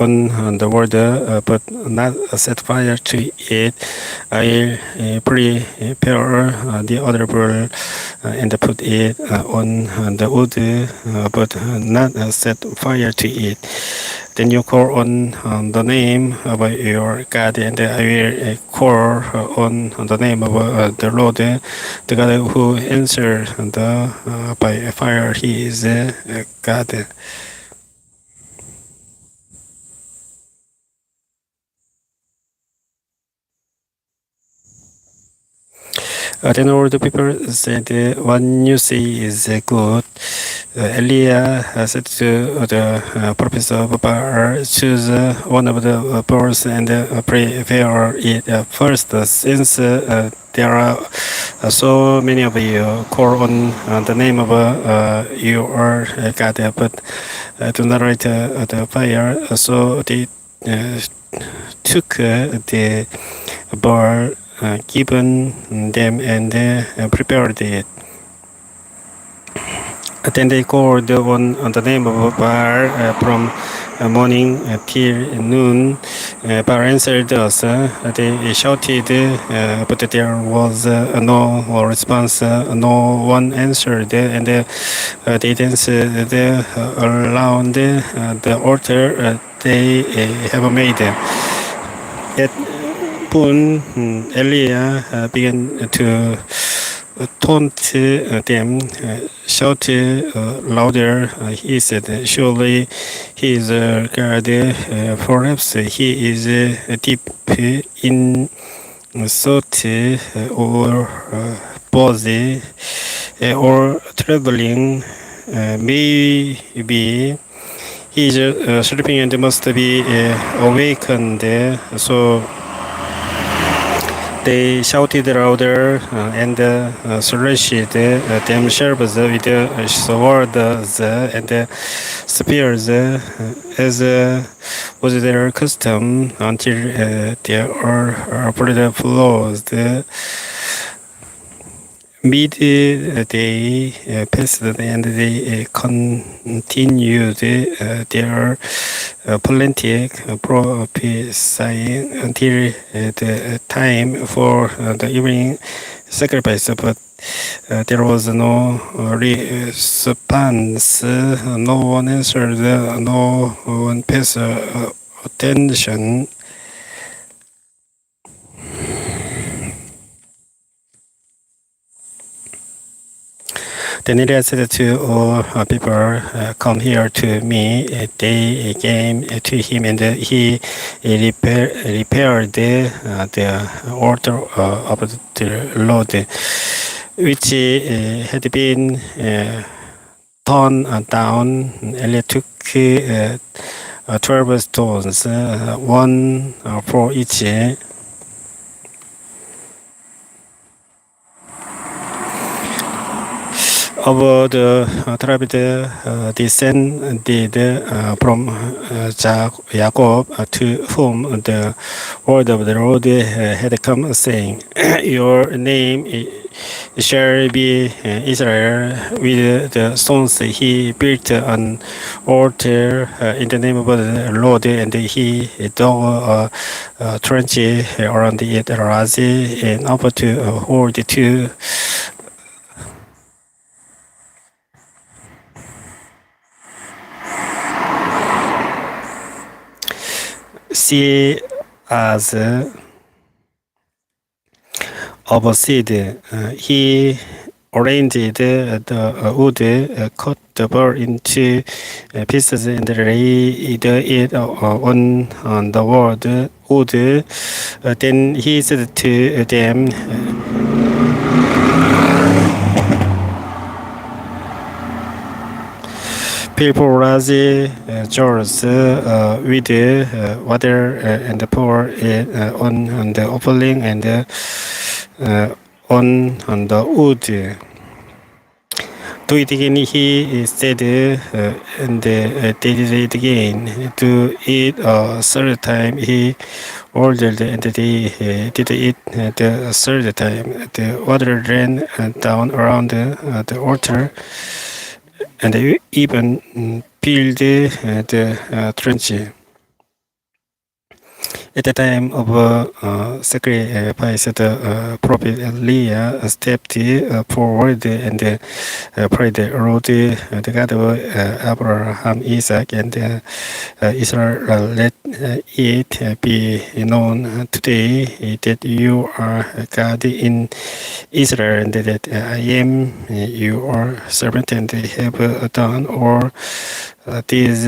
on the water, but not set fire to it. I'll prepare the other bull and put it on the wood, but not set fire to it. Then you call on the name of your God, and I will call on the name of the Lord, the God who answers by fire. He is God. Then all the people said, "What you say is good." Eliah said to the prophets of Baal, "Choose one of the birds and prepare it first, since there are so many of you. Call on the name of your God, but do not light the fire." So they took the bird given them and prepared it. Then they called on the name of Baal from morning till noon. Baal answered us. They shouted, but there was no response. No one answered, and they danced around the altar they have made. At noon, Eliah began to taunt them, shouted louder. He said, "Surely he is God. Perhaps he is deep in thought or body or traveling. Maybe he is sleeping and must be awakened." So they shouted louder and slashed themselves with swords and spears, as was their custom, until their blood flowed. Midday passed, and they continued their plentic prophesying until the time for the evening sacrifice. But there was no response. No one answered. No one paid attention. Then Elias said to all people, "Come here to me." They came to him, and he repaired the altar of the Lord, which had been torn down. Elias took 12 stones, one for each. of the tribe descended from Jacob, to whom the word of the Lord had come, saying, Your name shall be Israel. With the stones he built an altar in the name of the Lord, and he dug a trench around it, large enough to hold two. See as of a seed. He arranged the wood, cut the bird into pieces, and laid it on the wood. Then he said to them, People large jars with water and pour it on the opening and on the wood. Do it again, he said, and did it again. Do it a third time, he ordered, and they did it the third time. The water ran down around the altar, and they even filled the trench. At the time of sacrifice, the prophet Elijah stepped forward and prayed, Lord, the God of Abraham, Isaac, and Israel, let it be known today that you are God in Israel, and that I am your servant, and have done all these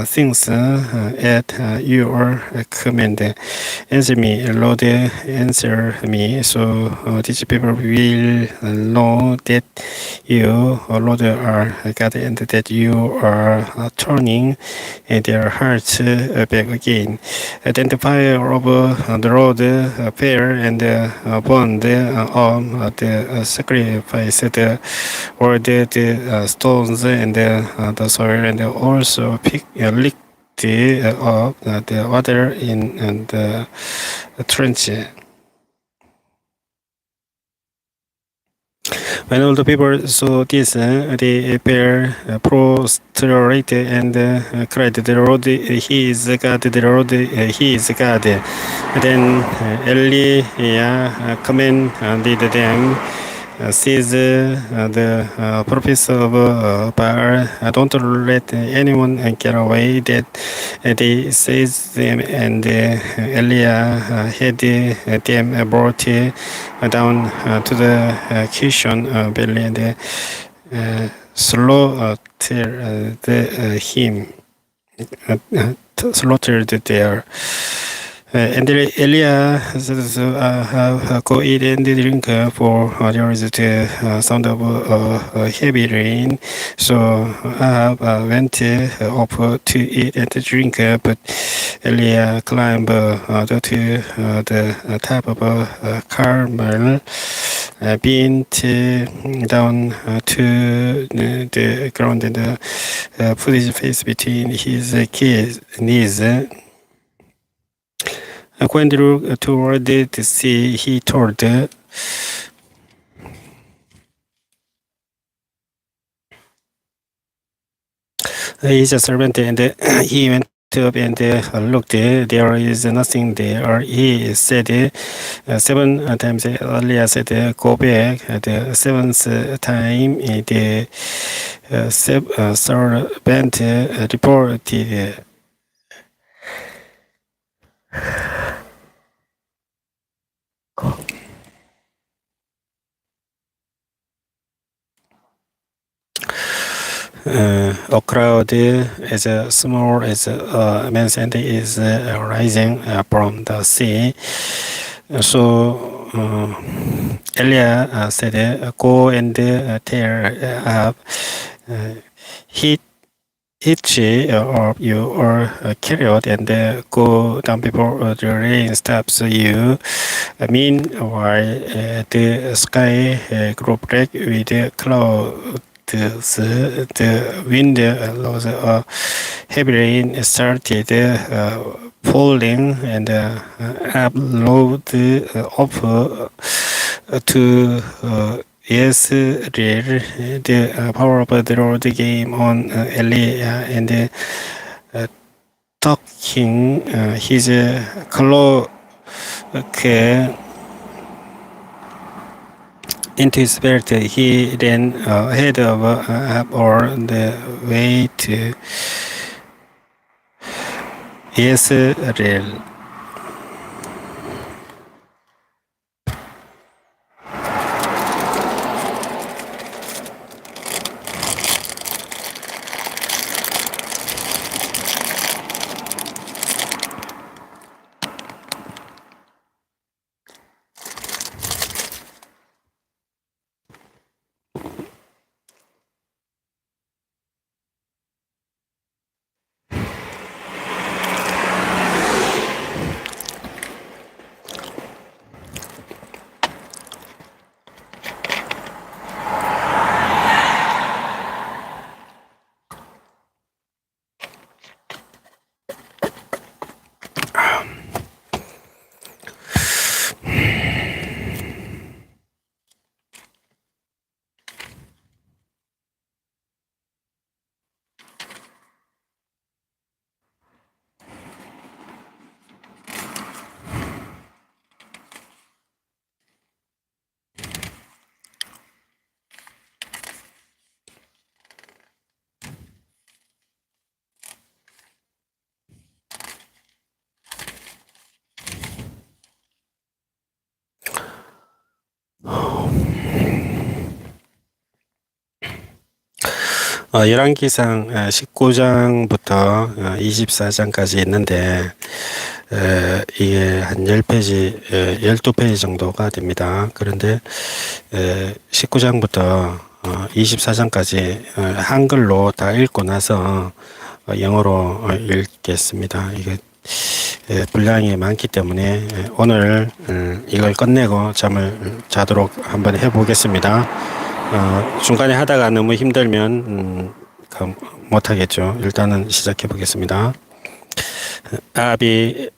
things at your command. Answer me, Lord, answer me, so these people will know that you, Lord, are God, and that you are turning their hearts back again. Then the fire of the Lord fell and burned on the sacrifice, or the stones and the soil, and also licked up the water in the trench. When all the people saw this, they fell prostrated and cried, The Lord, He is God, the Lord, He is God. Then Elijah commanded them, Seize the prophets of Baal, don't let anyone get away. That they seized them, and Elijah had them brought down to the Kishon valley, and slaughtered there. And Elia said, Go eat and drink, for there is the sound of heavy rain. So Ahab went up to eat and drink, but Elia climbed to the top of Carmel, bent down to the ground, and put his face between his knees. When they looked toward the sea, he told his servant, and he went up and looked. There is nothing there. He said 7 times. Earlier said, Go back. The seventh time, the servant reported, a crowd as small as a man's hand is rising from the sea. So Elia said, Go and tell Ahab, hitch up your chariot and go down before the rain stops you. Meanwhile, the sky grew black with clouds the wind was heavy rain started falling and upload up to Israel. The power of the Lord came on Elijah and talking his cloak into his belt. He ran ahead of all the way to Israel. 열왕기상 19장부터 24장까지 있는데 이게 한 10페이지, 12페이지 정도가 됩니다. 그런데 19장부터 24장까지 한글로 다 읽고 나서 영어로 읽겠습니다. 이게 분량이 많기 때문에 오늘 이걸 끝내고 잠을 자도록 한번 해보겠습니다. 중간에 하다가 너무 힘들면 못하겠죠. 일단은 시작해 보겠습니다. 아합이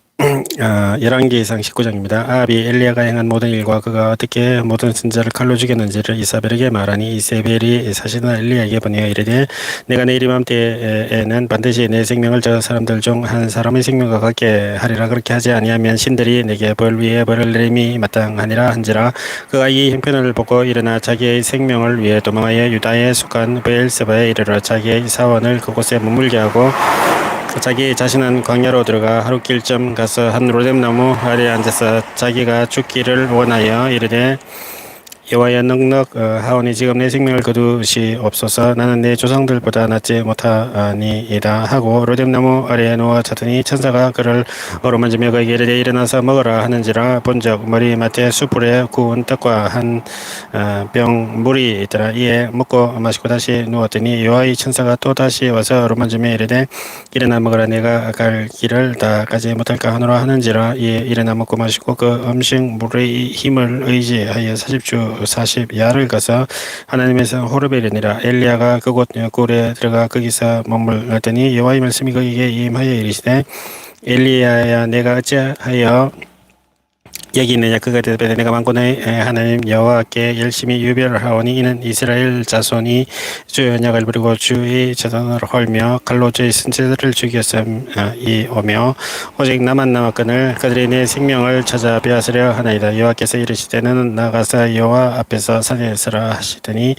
열왕기상 19장입니다. 아합이 엘리야가 행한 모든 일과 그가 어떻게 모든 선지자를 칼로 죽였는지를 이사벨에게 말하니 이세벨이 사실은 엘리야에게 보내어 이르되 내가 내일 이맘때에는 반드시 내 생명을 저 사람들 중 한 사람의 생명과 같게 하리라. 그렇게 하지 아니하면 신들이 내게 벌 위에 벌을 내림이 마땅하니라 한지라. 그가 이 형편을 보고 일어나 자기의 생명을 위해 도망하여 유다에 속한 브엘세바에 이르러 자기의 사원을 그곳에 머물게 하고 자기 자신은 광야로 들어가 하룻길쯤 가서 한 로뎀나무 아래에 앉아서 자기가 죽기를 원하여 이르되 여호와여 넉넉하오니 지금 내 생명을 거두시옵소서. 나는 내 조상들보다 낫지 못하니이다 하고 로뎀나무 아래에 누워 자더니 천사가 그를 어루만지며 그에게 이르되 일어나서 먹으라 하는지라. 본적 머리맡에 숯불에 구운 떡과 한 병 물이 있더라. 이에 먹고 마시고 다시 누웠더니 여호와의 천사가 또 다시 와서 어루만지며 이르되 일어나 먹으라. 내가 갈 길을 다 가지 못할까 하노라 하는지라. 이에 일어나 먹고 마시고 그 음식 물의 힘을 의지하여 40야를 가서 하나님에서 호렙에 이르니라. 엘리야가 그곳 굴에 들어가 거기서 머물렀더니 여호와의 말씀이 그에게 임하여 이르시되 엘리야야 내가 어찌하여 여기 있느냐. 그가 대답하되 내가 만군의 하나님 여호와께 열심히 유별하오니 이는 이스라엘 자손이 주의 언약을 버리고 주의 재단을 헐며 칼로 주의 선지자들을 죽였음이오며 오직 나만 남았거늘 그들이 내 생명을 찾아 빼앗으려 하나이다. 여호와께서 이르시되 너는 나가서 여호와 앞에서 산에 서라 하시더니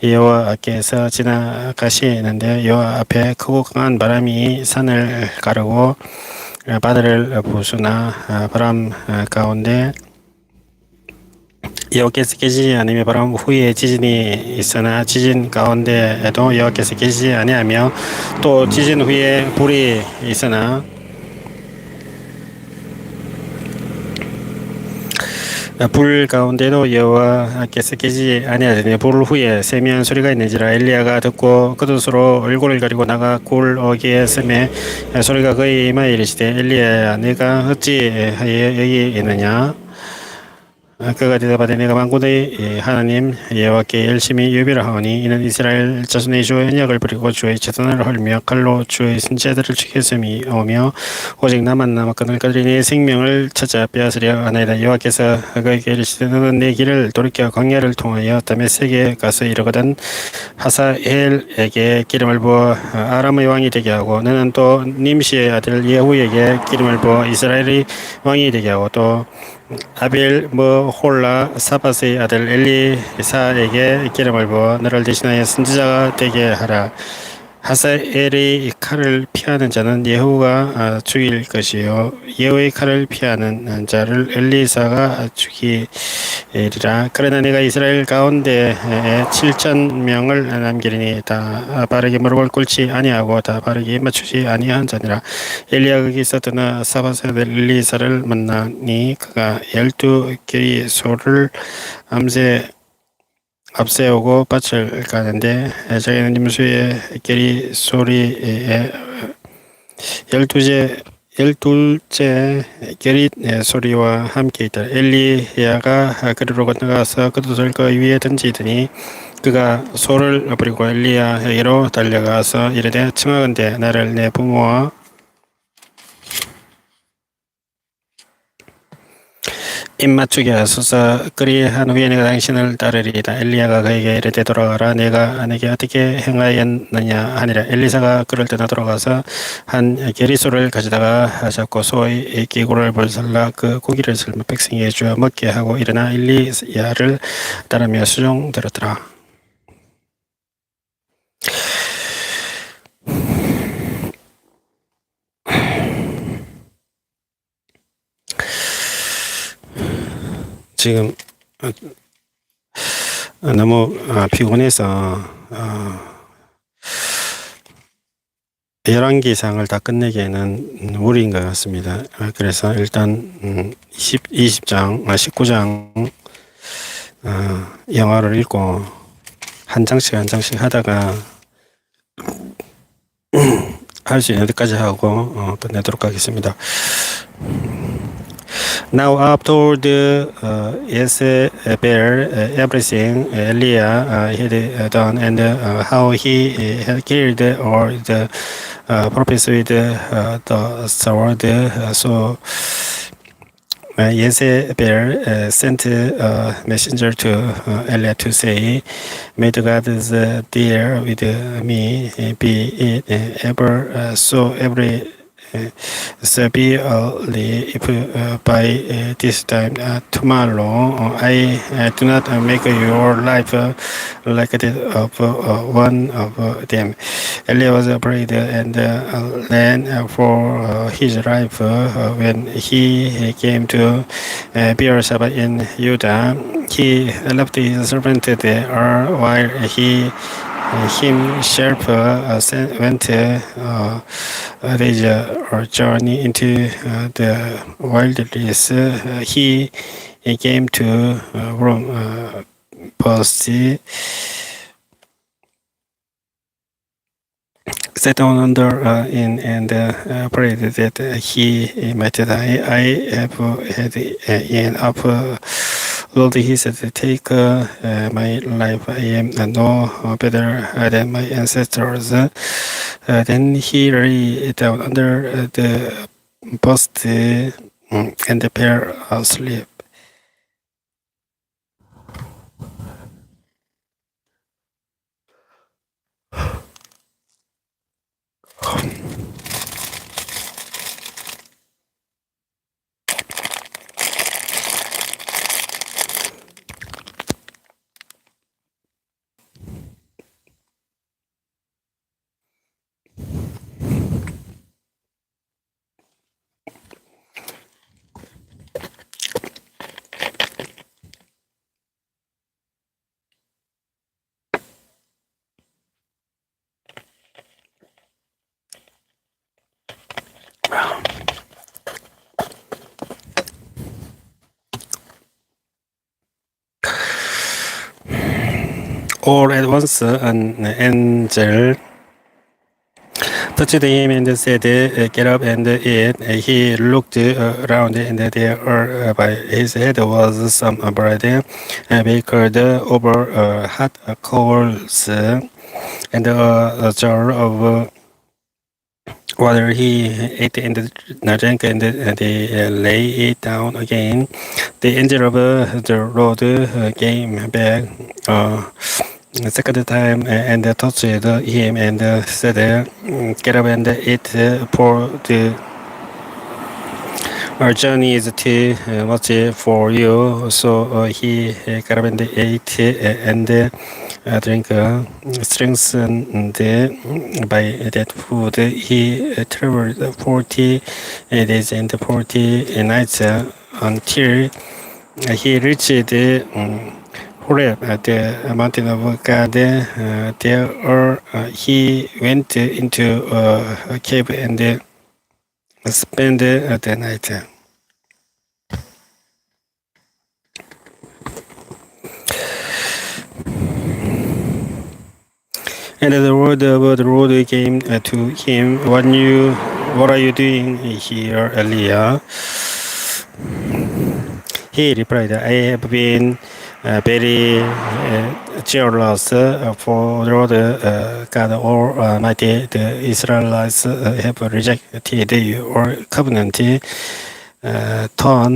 여호와께서 지나가시는데 여호와 앞에 크고 강한 바람이 산을 가르고 바다를 부수나 바람 가운데 여호와께서 계시지 않으며 바람 후에 지진이 있으나 지진 가운데에도 여호와께서 계시지 아니하며 또 지진 후에 불이 있으나 불 가운데도 여호와께서 계시지 아니하더니 불 후에 세미한 소리가 있는지라. 엘리야가 듣고 그것으로 얼굴을 가리고 나가 굴 어귀에 서매 소리가 그의 이마에 이르시되 엘리야야 내가 어찌하여 여기 있느냐. 그가 대답하되 내가 만군의 하나님 여호와께 열심히 예비를 하오니 이는 이스라엘 자손의 주 언약을 버리고 주의 재단을 헐며 칼로 주의 선지자들을 죽였음이오며 오직 나만 남았거늘 그들이 내 생명을 찾아 빼앗으려 하나이다. 여호와께서 그에게 이르시되 너는 내 길을 돌이켜 광야를 통하여 다메섹에 가서 이르거든 하사엘에게 기름을 부어 아람의 왕이 되게 하고 너는 또 님시의 아들 예후에게 기름을 부어 이스라엘의 왕이 되게 하고 또 아벨 홀라 사바스의 아들 엘리사에게 기름을 부어 너를 대신하여 선지자가 되게 하라. 하사엘의 칼을 피하는 자는 예후가 죽일 것이요 예후의 칼을 피하는 자를 엘리사가 죽이리라. 그러나 내가 이스라엘 가운데에 7,000명을 남기리니 다 바르게 무릎을 꿇지 아니하고 다 바르게 맞추지 아니한 자니라. 엘리야가 거기서 떠나 사바스 아들 엘리사를 만나니 그가 12개의 소를 앞세우고 밭을 가는데 자기는 임수의 계리 소리에 열둘째 계리 소리와 함께 있다. 엘리야가 그리로 건너가서 그것을 그 위에 던지더니 그가 소를 버리고 엘리야에게로 달려가서 이르되 청하건대 나를 내 부모와 입맞추게 하소서. 그리한 후에 내가 당신을 따르리이다. 엘리야가 그에게 이르되 돌아가라. 내가 내게 어떻게 행하였느냐 하니라. 엘리사가 그를 떠나 돌아가서 한 계리소를 가져다가 잡고 소의 기구를 불살라 그 고기를 삶아 백성에게 주어 먹게 하고 일어나 엘리야를 따르며 수종들었더라. 지금 너무 피곤해서 열왕기상을 다 끝내기에는 무리인 것 같습니다. 그래서 일단 19장 영화를 읽고 한 장씩 하다가 할 수 있는 데까지 하고 끝내도록 하겠습니다. Now after the Jezebel, everything Eliah had done and how he had killed all the prophets with the sword, so Jezebel sent a messenger to Eliah to say, "May the gods deal with me, be it ever so every severely if by this time tomorrow I do not make your life like that of one of them." Eli was afraid and ran for his life when he came to Beersheba in Judah. He left his servant there while he himself went a journey into the wilderness. He came to Rome, sat down under and prayed that he might die. I have had enough. Lord, he said, "Take my life. I am no better than my ancestors." Then he lay down under the post and fell asleep. All at once an angel touched him and said, "Get up and eat." He looked around, and there by his head was some bread baked over hot coals, and a jar of water. He ate and drank, and they lay it down again. The angel of the Lord came back the second time and touched him and said, "Get up and eat, for the our journey is too much for you." So he got up and ate and drank. Strengthened by that food, he traveled 40 days and 40 nights until he reached Horeb, at the mountain of God. There he went into a cave and spent the night. And the word of the Lord came to him, what are you doing here, Elijah? He replied, I have been very jealous for the Lord God Almighty. The Israelites have rejected your covenant, torn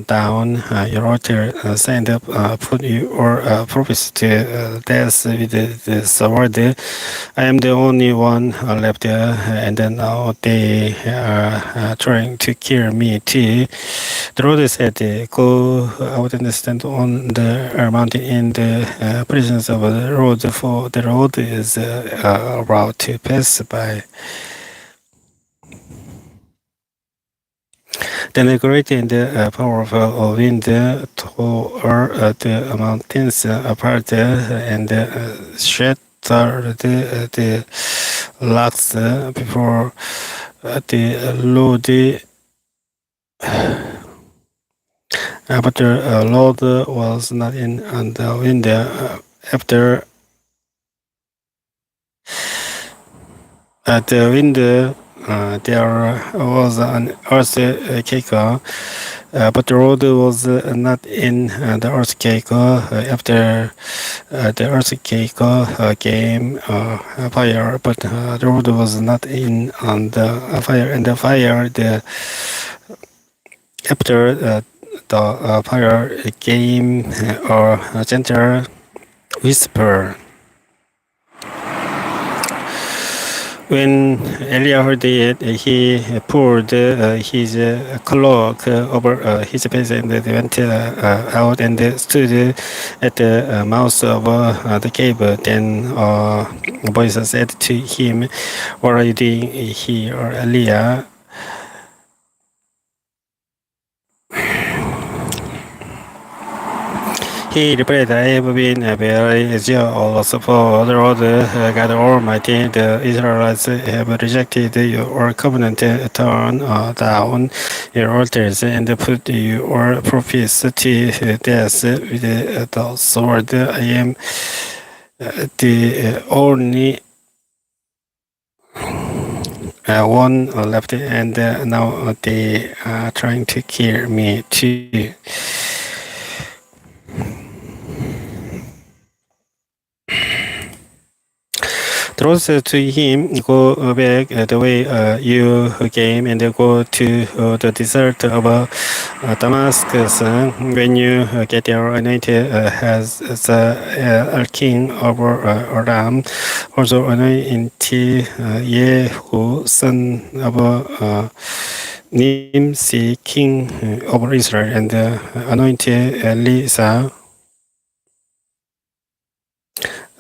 down your altar, signed up, put your prophets to death with the sword. I am the only one left, and now they are trying to kill me too. The Lord said, go out and stand on the mountain in the presence of the Lord, for the Lord is about to pass by. Then a great and powerful wind tore the mountains apart and shattered the rocks before the Lord. But the Lord was not in the wind. After the wind, there was an earthquake, but the Lord was not in the earthquake. After the earthquake came fire, but the Lord was not in the fire. And the fire, after the fire came a gentle whisper. When Elijah heard it, he pulled his cloak over his face and went out and stood at the mouth of the cave. Then a voice said to him, what are you doing here, Elijah? He replied, I have been very jealous for the Lord God Almighty. The Israelites have rejected your covenant, torn down your altars, and put your prophets to death with the sword. I am the only one left, and now they are trying to kill me too. The Lord said to him, go back the way you came and go to the desert of Damascus. When you get there, anoint as king over Aram. Also anoint Yehu, son of Nimsi, king over Israel, and anoint Elisa,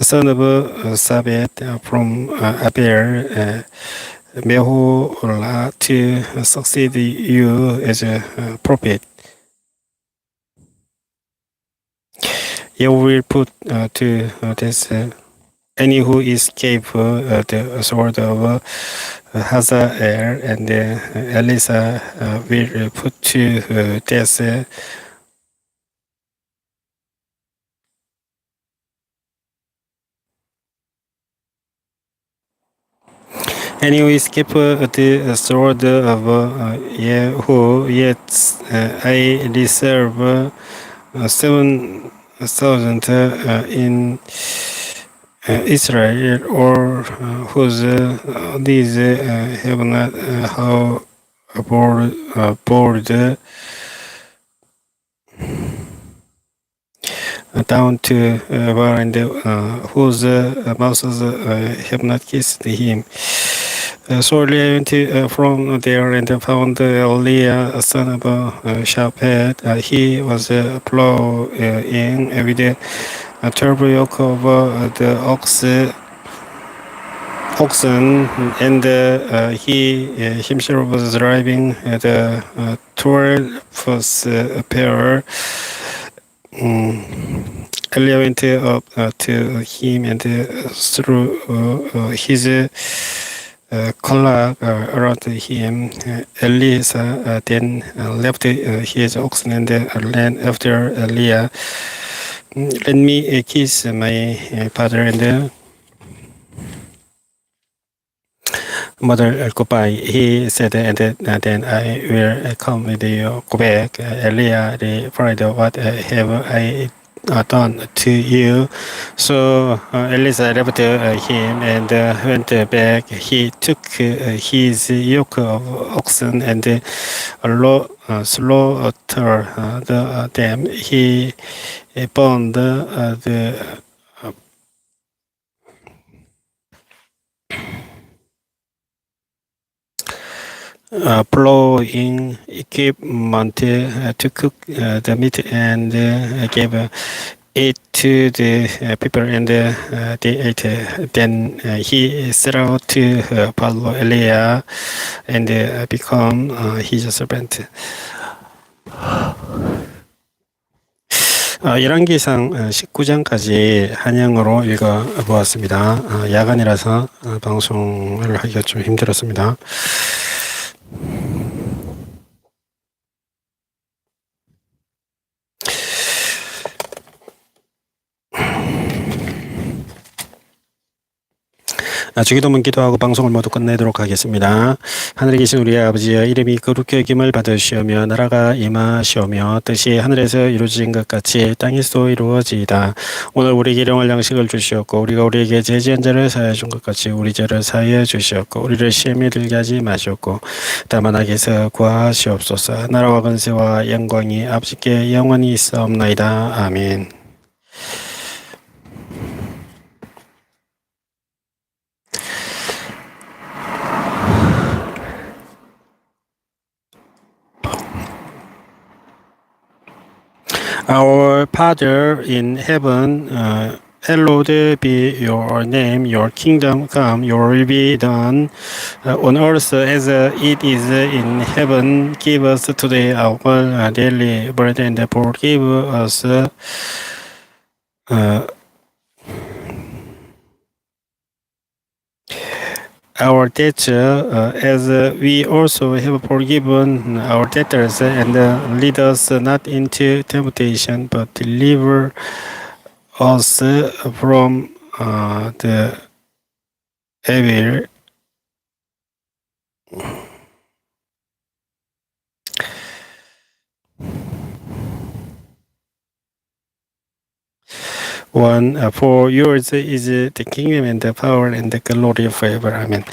son of Sabet from Abel, Meholah, to succeed you as a prophet. You will put to this any who escape the sword of Hazael, and Elisa will put to death. And you escape the sword of Yahoo, yet I reserve 7,000 in Israel, or whose these have not how bored down to bar, and whose mouths have not kissed him. So I went from there and found Leah, son of Shaphat. He was plowing with a 12 yoke of the oxen, and he himself was driving the 12th pair. Elia went up to him and threw his cloak around him. Elisa then left his oxen and ran after Elia. Let me kiss my father and mother goodbye, he said, and then I will come with you. Go back. Elia replied, what have I done to you? So Elisa left him and went back. He took his yoke of oxen and slaughtered them. He burned the plowing equipment to cook the meat, and gave it to the people, and they ate. Then he set out to follow Elia and become his servant. 열왕기상 19장까지 한영어로 읽어보았습니다. 야간이라서 방송을 하기가 좀 힘들었습니다. 주기도문 기도하고 방송을 모두 끝내도록 하겠습니다. 하늘에 계신 우리 아버지여, 이름이 거룩히 여김을 받으시오며 나라가 임하시오며 뜻이 하늘에서 이루어진 것 같이 땅에서도 이루어지이다. 오늘 우리에게 일용할 양식을 주시옵고 우리가 우리에게 죄지은 자를 사하여 준 것 같이 우리 죄를 사하여 주시옵고 우리를 시험에 들게 하지 마시옵고 다만 악에서 구하시옵소서. 나라와 권세와 영광이 아버지께 영원히 있사옵나이다. 아멘. Our Father in heaven, hallowed be your name, your kingdom come, your will be done on earth as it is in heaven. Give us today our daily bread, and forgive us our debts as we also have forgiven our debtors, and lead us not into temptation, but deliver us from the evil. One, for yours is the kingdom and the power and the glory forever. 아멘.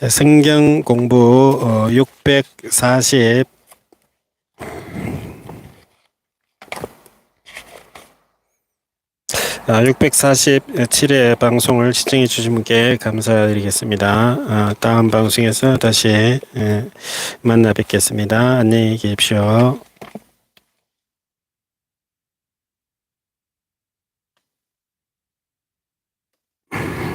성경공부 647회 방송을 시청해 주신 분께 감사드리겠습니다. 다음 방송에서 다시 만나 뵙겠습니다. 안녕히 계십시오.